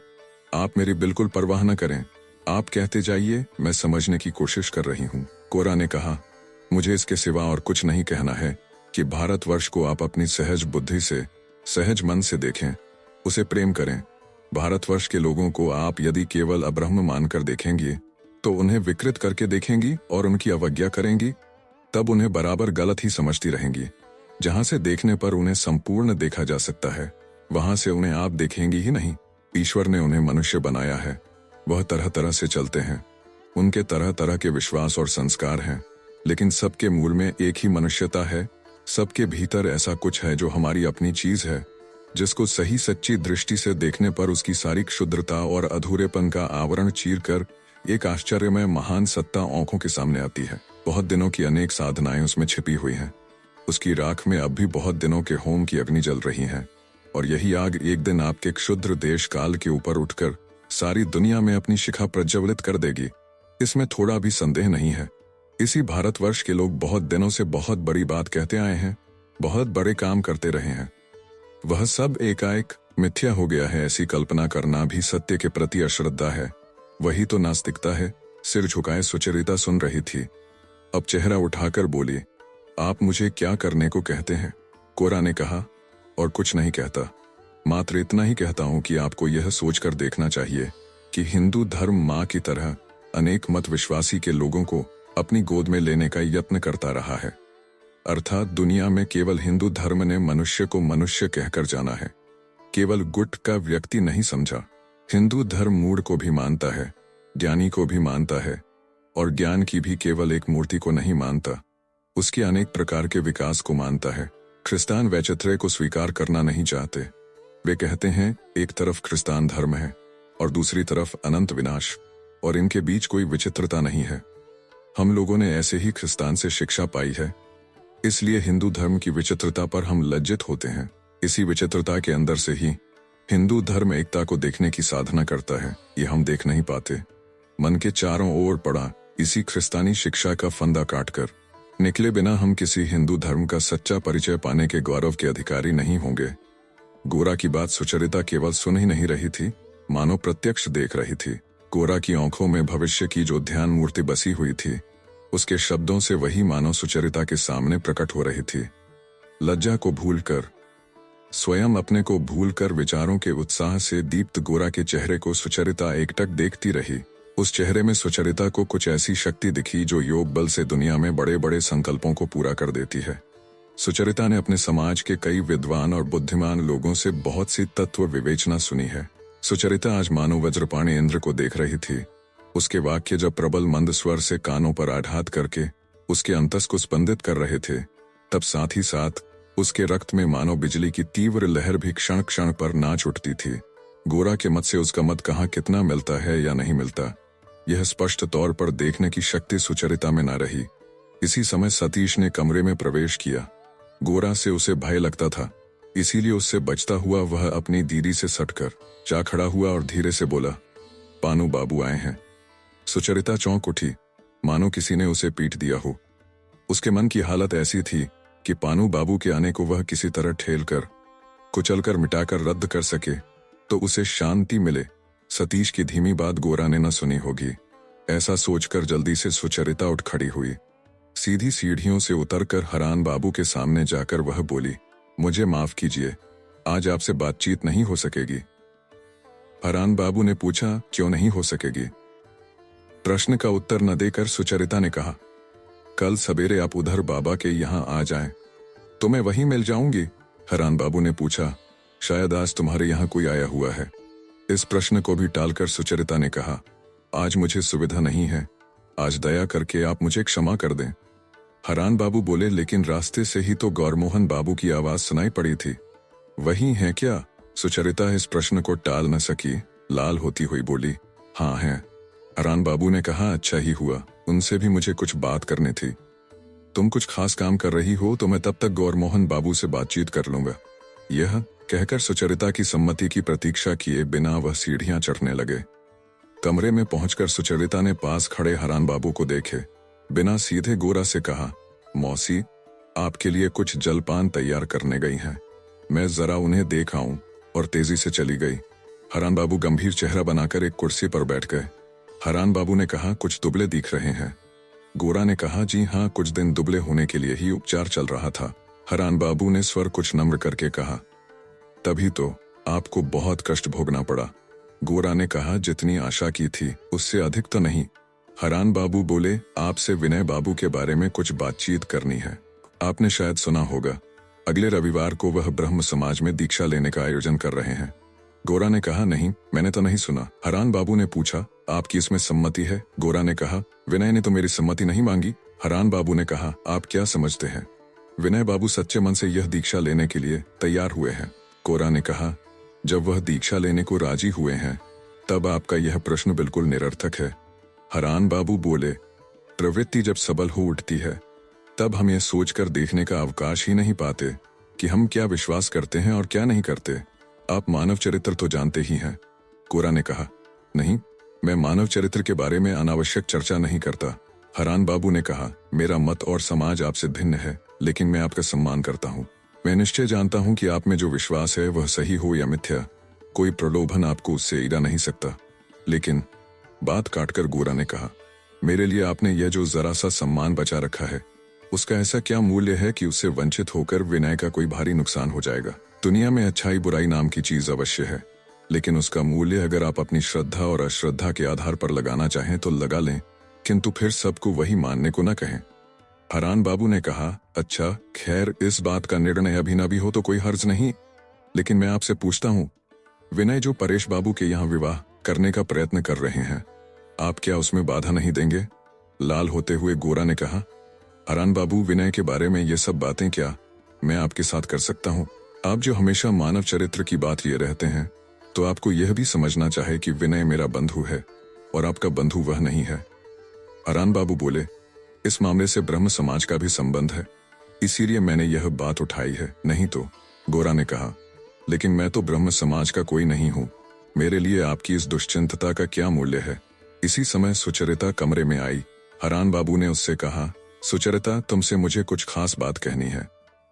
आप मेरी बिल्कुल परवाह न करें, आप कहते जाइए, मैं समझने की कोशिश कर रही हूँ। कोरा ने कहा, मुझे इसके सिवा और कुछ नहीं कहना है कि भारतवर्ष को आप अपनी सहज बुद्धि से, सहज मन से देखें, उसे प्रेम करें। भारतवर्ष के लोगों को आप यदि केवल अब्रह्म मानकर देखेंगी तो उन्हें विकृत करके देखेंगी और उनकी अवज्ञा करेंगी, तब उन्हें बराबर गलत ही समझती रहेंगी। जहां से देखने पर उन्हें संपूर्ण देखा जा सकता है वहां से उन्हें आप देखेंगी ही नहीं। ईश्वर ने उन्हें मनुष्य बनाया है, वह तरह तरह से चलते हैं, उनके तरह तरह के विश्वास और संस्कार हैं, लेकिन सबके मूल में एक ही मनुष्यता है। सबके भीतर ऐसा कुछ है जो हमारी अपनी चीज है, जिसको सही सच्ची दृष्टि से देखने पर उसकी सारी क्षुद्रता और अधूरेपन का आवरण चीरकर एक आश्चर्यमय महान सत्ता आंखों के सामने आती है। बहुत दिनों की अनेक साधनाएं उसमें छिपी हुई हैं। उसकी राख में अब भी बहुत दिनों के होम की अग्नि जल रही है, और यही आग एक दिन आपके क्षुद्र देश काल के ऊपर उठकर सारी दुनिया में अपनी शिखा प्रज्वलित कर देगी। इसमें थोड़ा भी संदेह नहीं है। इसी भारतवर्ष के लोग बहुत दिनों से बहुत बड़ी बात कहते आए हैं, बहुत बड़े काम करते रहे हैं। वह सब एकाएक मिथ्या हो गया है, ऐसी कल्पना करना भी सत्य के प्रति अश्रद्धा है। वही तो नास्तिकता है। सिर झुकाए सुचरिता सुन रही थी। अब चेहरा उठाकर बोली, आप मुझे क्या करने को कहते हैं? कोरा ने कहा, और कुछ नहीं कहता, मात्र इतना ही कहता हूं कि आपको यह सोचकर देखना चाहिए कि हिंदू धर्म मां की तरह अनेक मत विश्वासी के लोगों को अपनी गोद में लेने का यत्न करता रहा है। अर्थात दुनिया में केवल हिंदू धर्म ने मनुष्य को मनुष्य कहकर जाना है, केवल गुट का व्यक्ति नहीं समझा। हिंदू धर्म मूढ़ को भी मानता है, ज्ञानी को भी मानता है, और ज्ञान की भी केवल एक मूर्ति को नहीं मानता, उसके अनेक प्रकार के विकास को मानता है। ख्रिस्तान वैचित्र्य को स्वीकार करना नहीं चाहते। वे कहते हैं एक तरफ ख्रिस्तान धर्म है और दूसरी तरफ अनंत विनाश, और इनके बीच कोई विचित्रता नहीं है। हम लोगों ने ऐसे ही ख्रिस्तान से शिक्षा पाई है, इसलिए हिंदू धर्म की विचित्रता पर हम लज्जित होते हैं। इसी विचित्रता के अंदर से ही हिंदू धर्म एकता को देखने की साधना करता है। ये हम देख नहीं पाते। मन के चारों ओर पड़ा इसी ख्रिस्तानी शिक्षा का फंदा काटकर निकले बिना हम किसी हिंदू धर्म का सच्चा परिचय पाने के गौरव के अधिकारी नहीं होंगे। गोरा की बात सुचरिता केवल सुन ही नहीं रही थी, मानो प्रत्यक्ष देख रही थी। गोरा की आंखों में भविष्य की जो ध्यान मूर्ति बसी हुई थी, उसके शब्दों से वही मानो सुचरिता के सामने प्रकट हो रही थी। लज्जा को भूलकर, स्वयं अपने को भूलकर विचारों के उत्साह से दीप्त गोरा के चेहरे को सुचरिता एकटक देखती रही। उस चेहरे में सुचरिता को कुछ ऐसी शक्ति दिखी जो योग बल से दुनिया में बड़े बड़े संकल्पों को पूरा कर देती है। सुचरिता ने अपने समाज के कई विद्वान और बुद्धिमान लोगों से बहुत सी तत्व विवेचना सुनी है। सुचरिता आज मानो वज्रपाणी इंद्र को देख रही थी। उसके वाक्य जब प्रबल मंद स्वर से कानों पर आघात करके उसके अंतस को स्पंदित कर रहे थे, तब साथ ही साथ उसके रक्त में मानो बिजली की तीव्र लहर भी क्षण क्षण पर नाच उठती थी। गोरा के मत से उसका मत कहाँ कितना मिलता है या नहीं मिलता, यह स्पष्ट तौर पर देखने की शक्ति सुचरिता में न रही। इसी समय सतीश ने कमरे में प्रवेश किया। गोरा से उसे भय लगता था, इसीलिए उससे बचता हुआ वह अपनी दीदी से सटकर जा खड़ा हुआ और धीरे से बोला, पानू बाबू आए हैं। सुचरिता चौंक उठी, मानो किसी ने उसे पीट दिया हो। उसके मन की हालत ऐसी थी कि पानू बाबू के आने को वह किसी तरह ठेलकर, कुचलकर, मिटाकर रद्द कर सके तो उसे शांति मिले। सतीश की धीमी बात गोरा ने न सुनी होगी। ऐसा सोचकर जल्दी से सुचरिता उठ खड़ी हुई। सीधी सीढ़ियों से उतरकर हरान बाबू के सामने जाकर वह बोली, मुझे माफ कीजिए, आज आपसे बातचीत नहीं हो सकेगी। हरान बाबू ने पूछा, क्यों नहीं हो सकेगी? प्रश्न का उत्तर न देकर सुचरिता ने कहा, कल सवेरे आप उधर बाबा के यहाँ आ जाएं, तो मैं वहीं मिल जाऊंगी। हरान बाबू ने पूछा, शायद आज तुम्हारे यहाँ कोई आया हुआ है। इस प्रश्न को भी टालकर सुचरिता ने कहा, आज मुझे सुविधा नहीं है, आज दया करके आप मुझे क्षमा कर दें। हरान बाबू बोले, लेकिन रास्ते से ही तो गौरमोहन बाबू की आवाज सुनाई पड़ी थी, वही है क्या? सुचरिता इस प्रश्न को टाल न सकी, लाल होती हुई बोली, हाँ है। हरान बाबू ने कहा, अच्छा ही हुआ, उनसे भी मुझे कुछ बात करनी थी। तुम कुछ खास काम कर रही हो तो मैं तब तक गौरमोहन बाबू से बातचीत कर लूंगा। यह कहकर सुचरिता की सम्मति की प्रतीक्षा किए बिना वह सीढ़ियां चढ़ने लगे। कमरे में पहुंचकर सुचरिता ने पास खड़े हरान बाबू को देखे बिना सीधे गोरा से कहा, मौसी, आपके लिए कुछ जलपान तैयार करने गई हैं, मैं जरा उन्हें देख आऊं, और तेजी से चली गई। हरान बाबू गंभीर चेहरा बनाकर एक कुर्सी पर बैठ गए। हरान बाबू ने कहा, कुछ दुबले दिख रहे हैं। गोरा ने कहा, जी हाँ, कुछ दिन दुबले होने के लिए ही उपचार चल रहा था। हरान बाबू ने स्वर कुछ नम्र करके कहा, तभी तो आपको बहुत कष्ट भोगना पड़ा। गोरा ने कहा, जितनी आशा की थी उससे अधिक तो नहीं। हरान बाबू बोले, आपसे विनय बाबू के बारे में कुछ बातचीत करनी है। आपने शायद सुना होगा, अगले रविवार को वह ब्रह्म समाज में दीक्षा लेने का आयोजन कर रहे हैं। गोरा ने कहा, नहीं, मैंने तो नहीं सुना। हरान बाबू ने पूछा, आपकी इसमें सम्मति है? गोरा ने कहा, विनय ने तो मेरी सम्मति नहीं मांगी। हरान बाबू ने कहा, आप क्या समझते हैं? विनय बाबू सच्चे मन से यह दीक्षा लेने के लिए तैयार हुए हैं। कोरा ने कहा, जब वह दीक्षा लेने को राजी हुए हैं तब आपका यह प्रश्न बिल्कुल निरर्थक है। हरान बाबू बोले, प्रवृत्ति जब सबल हो उठती है तब हम यह सोचकर देखने का अवकाश ही नहीं पाते कि हम क्या विश्वास करते हैं और क्या नहीं करते। आप मानव चरित्र तो जानते ही हैं। कोरा ने कहा, नहीं, मैं मानव चरित्र के बारे में अनावश्यक चर्चा नहीं करता। हरान बाबू ने कहा, मेरा मत और समाज आपसे भिन्न है, लेकिन मैं आपका सम्मान करता हूँ। मैं निश्चय जानता हूँ कि आप में जो विश्वास है वह सही हो या मिथ्या, कोई प्रलोभन आपको उससे ईड़ा नहीं सकता। लेकिन बात काटकर गोरा ने कहा, मेरे लिए आपने यह जो जरा सा सम्मान बचा रखा है, उसका ऐसा क्या मूल्य है कि उससे वंचित होकर विनय का कोई भारी नुकसान हो जाएगा। दुनिया में अच्छाई बुराई नाम की चीज अवश्य है, लेकिन उसका मूल्य अगर आप अपनी श्रद्धा और अश्रद्धा के आधार पर लगाना चाहें तो लगा लें, किंतु फिर सबको वही मानने को न कहें। हरान बाबू ने कहा, अच्छा खैर, इस बात का निर्णय अभी न भी हो तो कोई हर्ज नहीं, लेकिन मैं आपसे पूछता हूँ, विनय जो परेश बाबू के यहाँ विवाह करने का प्रयत्न कर रहे हैं, आप क्या उसमें बाधा नहीं देंगे? लाल होते हुए गोरा ने कहा, हरान बाबू, विनय के बारे में ये सब बातें क्या मैं आपके साथ कर सकता हूँ? आप जो हमेशा मानव चरित्र की बात लिए रहते हैं, तो आपको यह भी समझना चाहे कि विनय मेरा बंधु है और आपका बंधु वह नहीं है। हरान बाबू बोले, इस मामले से ब्रह्म समाज का भी संबंध है, इसीलिए मैंने यह बात उठाई है, नहीं तो। गोरा ने कहा, लेकिन मैं तो ब्रह्म समाज का कोई नहीं हूँ, मेरे लिए आपकी इस दुश्चिंतता का क्या मूल्य है? इसी समय सुचरिता कमरे में आई। हरान बाबू ने उससे कहा, सुचरिता, तुमसे मुझे कुछ खास बात कहनी है।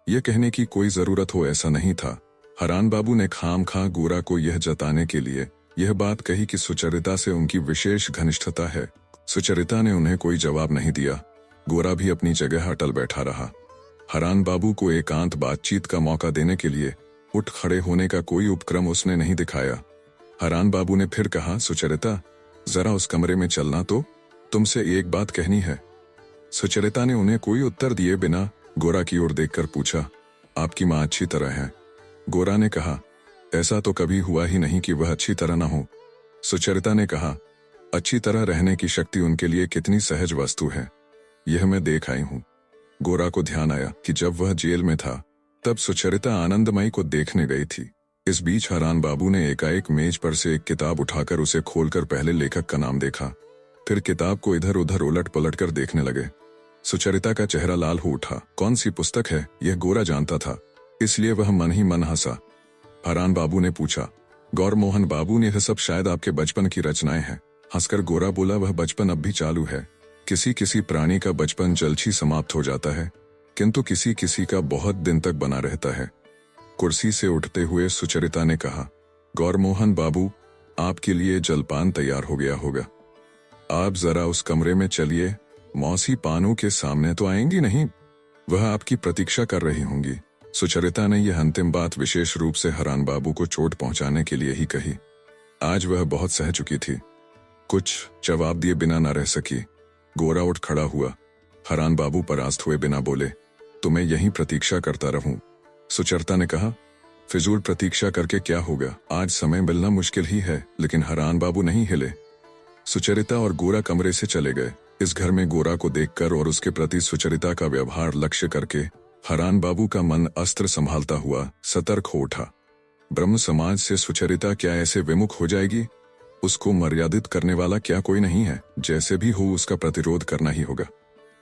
यह कहने की कोई जरूरत हो ऐसा नहीं था। हरान बाबू ने खामखा गोरा को यह जताने के लिए यह बात कही कि सुचरिता से उनकी विशेष घनिष्ठता है। सुचरिता ने उन्हें कोई जवाब नहीं दिया। गोरा भी अपनी जगह अटल बैठा रहा। हरान बाबू को एकांत बातचीत का मौका देने के लिए उठ खड़े होने का कोई उपक्रम उसने नहीं दिखाया। हरान बाबू ने फिर कहा, सुचरिता, जरा उस कमरे में चलना, तो तुमसे एक बात कहनी है। सुचरिता ने उन्हें कोई उत्तर दिए बिना गोरा की ओर देखकर पूछा, आपकी माँ अच्छी तरह है? गोरा ने कहा, ऐसा तो कभी हुआ ही नहीं कि वह अच्छी तरह न हो। सुचरिता ने कहा, अच्छी तरह रहने की शक्ति उनके लिए कितनी सहज वस्तु है, यह मैं देख आई हूँ। गोरा को ध्यान आया कि जब वह जेल में था तब सुचरिता आनंदमयी को देखने गई थी। इस बीच हरान बाबू ने एकाएक मेज पर से एक किताब उठाकर उसे खोलकर पहले लेखक का नाम देखा, फिर किताब को इधर उधर उलट पलट कर देखने लगे। सुचरिता का चेहरा लाल हो उठा। कौन सी पुस्तक है यह गोरा जानता था, इसलिए वह मन ही मन हंसा। हरान बाबू ने पूछा, गौरमोहन बाबू ने यह सब शायद आपके बचपन की रचनाएं हैं? हंसकर गोरा बोला, वह बचपन अब भी चालू है। किसी किसी प्राणी का बचपन जल्द ही समाप्त हो जाता है, किंतु किसी किसी का बहुत दिन तक बना रहता है। कुर्सी से उठते हुए सुचरिता ने कहा, गौरमोहन बाबू, आपके लिए जलपान तैयार हो गया होगा, आप जरा उस कमरे में चलिए। मौसी पानू के सामने तो आएंगी नहीं, वह आपकी प्रतीक्षा कर रही होंगी। सुचरिता ने यह अंतिम बात विशेष रूप से हरान बाबू को चोट पहुंचाने के लिए ही कही। आज वह बहुत सह चुकी थी, कुछ जवाब दिए बिना न रह सकी। गोरा उठ खड़ा हुआ। हरान बाबू परास्त हुए बिना बोले, तो मैं यहीं प्रतीक्षा करता रहूं? सुचरिता ने कहा, फिजूल प्रतीक्षा करके क्या होगा, आज समय मिलना मुश्किल ही है। लेकिन हरान बाबू नहीं हिले। सुचरिता और गोरा कमरे से चले गए। इस घर में गोरा को देखकर और उसके प्रति सुचरिता का व्यवहार लक्ष्य करके हरान बाबू का मन अस्त्र संभालता हुआ सतर्क हो उठा। ब्रह्म समाज से सुचरिता क्या ऐसे विमुख हो जाएगी? उसको मर्यादित करने वाला क्या कोई नहीं है? जैसे भी हो उसका प्रतिरोध करना ही होगा।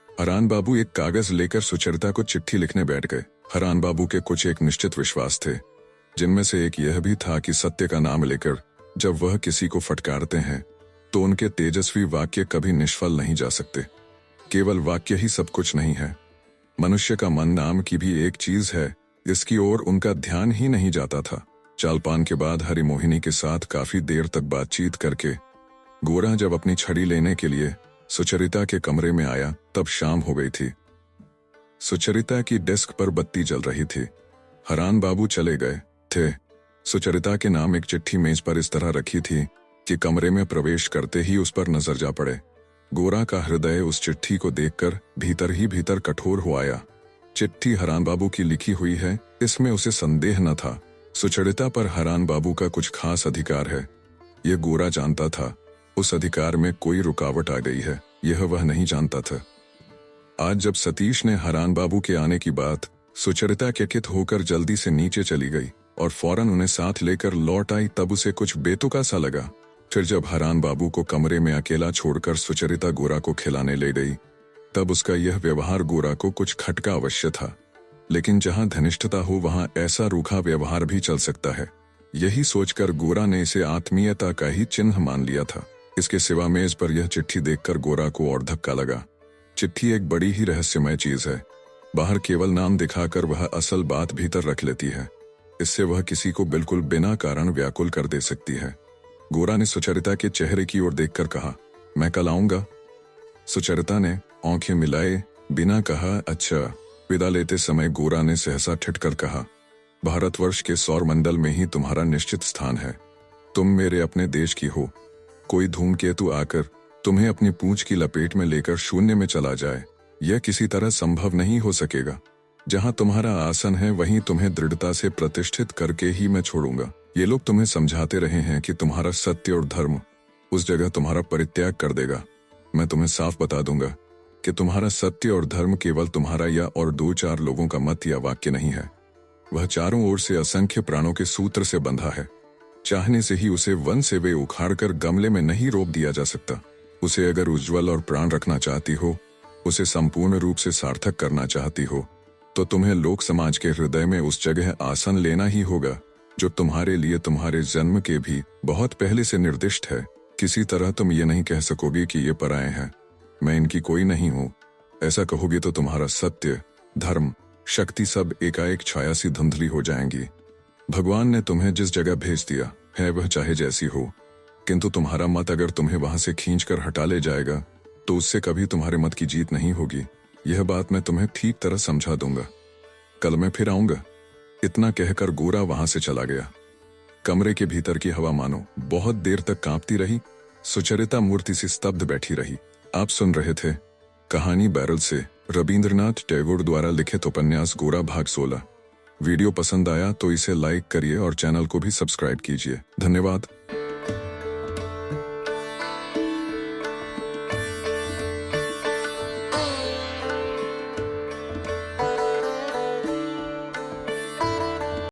हरान बाबू एक कागज लेकर सुचरिता को चिट्ठी लिखने बैठ गए। हरान बाबू के कुछ एक निश्चित विश्वास थे, जिनमें से एक यह भी था कि सत्य का नाम लेकर जब वह किसी को फटकारते हैं तो उनके तेजस्वी वाक्य कभी निष्फल नहीं जा सकते। केवल वाक्य ही सब कुछ नहीं है। मनुष्य का मन नाम की भी एक चीज है, इसकी ओर उनका ध्यान ही नहीं जाता था। चालपान के बाद हरिमोहिनी के साथ काफी देर तक बातचीत करके गोरा जब अपनी छड़ी लेने के लिए सुचरिता के कमरे में आया तब शाम हो गई थी। सुचरिता की डेस्क पर बत्ती जल रही थी। हरान बाबू चले गए थे। सुचरिता के नाम एक चिट्ठी मेज पर इस तरह रखी थी कि कमरे में प्रवेश करते ही उस पर नजर जा पड़े। गोरा का हृदय उस चिट्ठी को देखकर भीतर ही भीतर कठोर हो आया। चिट्ठी हरान बाबू की लिखी हुई है, इसमें उसे संदेह न था। सुचरिता पर हरान बाबू का कुछ खास अधिकार है, यह गोरा जानता था। उस अधिकार में कोई रुकावट आ गई है, यह वह नहीं जानता था। आज जब सतीश ने हरान बाबू के आने की बात सुचरिता चकित होकर जल्दी से नीचे चली गई और फौरन उन्हें साथ लेकर लौट आई। तब उसे कुछ बेतुका सा लगा। फिर जब हरान बाबू को कमरे में अकेला छोड़कर सुचरिता गोरा को खिलाने ले गई, तब उसका यह व्यवहार गोरा को कुछ खटका अवश्य था। लेकिन जहां घनिष्ठता हो वहां ऐसा रूखा व्यवहार भी चल सकता है। यही सोचकर गोरा ने इसे आत्मीयता का ही चिन्ह मान लिया था। इसके सिवा मेज पर यह चिट्ठी देखकर गोरा को और धक्का लगा। चिट्ठी एक बड़ी ही रहस्यमय चीज है। बाहर केवल नाम दिखाकर वह असल बात भीतर रख लेती है। इससे वह किसी को बिल्कुल बिना कारण व्याकुल कर दे सकती है। गोरा ने सुचरिता के चेहरे की ओर देखकर कहा, मैं कल आऊंगा। सुचरिता ने आंखें मिलाए बिना कहा, अच्छा। विदा लेते समय गोरा ने सहसा ठिठकर कहा, भारतवर्ष के सौरमंडल में ही तुम्हारा निश्चित स्थान है। तुम मेरे अपने देश की हो। कोई धूमकेतु आकर तुम्हें अपनी पूंछ की लपेट में लेकर शून्य में चला जाए, यह किसी तरह संभव नहीं हो सकेगा। जहां तुम्हारा आसन है वहीं तुम्हें दृढ़ता से प्रतिष्ठित करके ही मैं छोड़ूंगा। ये लोग तुम्हें समझाते रहे हैं कि तुम्हारा सत्य और धर्म उस जगह तुम्हारा परित्याग कर देगा। मैं तुम्हें साफ बता दूंगा कि तुम्हारा सत्य और धर्म केवल तुम्हारा या और 2-4 लोगों का मत या वाक्य नहीं है। वह चारों ओर से असंख्य प्राणों के सूत्र से बंधा है। चाहने से ही उसे वन से वे उखाड़कर गमले में नहीं रोप दिया जा सकता। उसे अगर उज्जवल और प्राण रखना चाहती हो, उसे संपूर्ण रूप से सार्थक करना चाहती हो, तो तुम्हें लोक समाज के हृदय में उस जगह आसन लेना ही होगा जो तुम्हारे लिए तुम्हारे जन्म के भी बहुत पहले से निर्दिष्ट है। किसी तरह तुम ये नहीं कह सकोगे कि ये पराये हैं, मैं इनकी कोई नहीं हूं। ऐसा कहोगे तो तुम्हारा सत्य, धर्म, शक्ति सब एकाएक छाया सी धुंधली हो जाएंगी। भगवान ने तुम्हें जिस जगह भेज दिया है वह चाहे जैसी हो, किंतु तुम्हारा मत अगर तुम्हें वहां से खींचकर हटा ले जाएगा तो उससे कभी तुम्हारे मत की जीत नहीं होगी। यह बात मैं तुम्हें ठीक तरह समझा दूंगा। कल मैं फिर आऊंगा। इतना कहकर गोरा वहां से चला गया। कमरे के भीतर की हवा मानो बहुत देर तक कांपती रही। सुचरिता मूर्ति सी स्तब्ध बैठी रही। आप सुन रहे थे कहानी बैरल से रविंद्रनाथ टैगोर द्वारा लिखित उपन्यास गोरा भाग 16। वीडियो पसंद आया तो इसे लाइक करिए और चैनल को भी सब्सक्राइब कीजिए। धन्यवाद।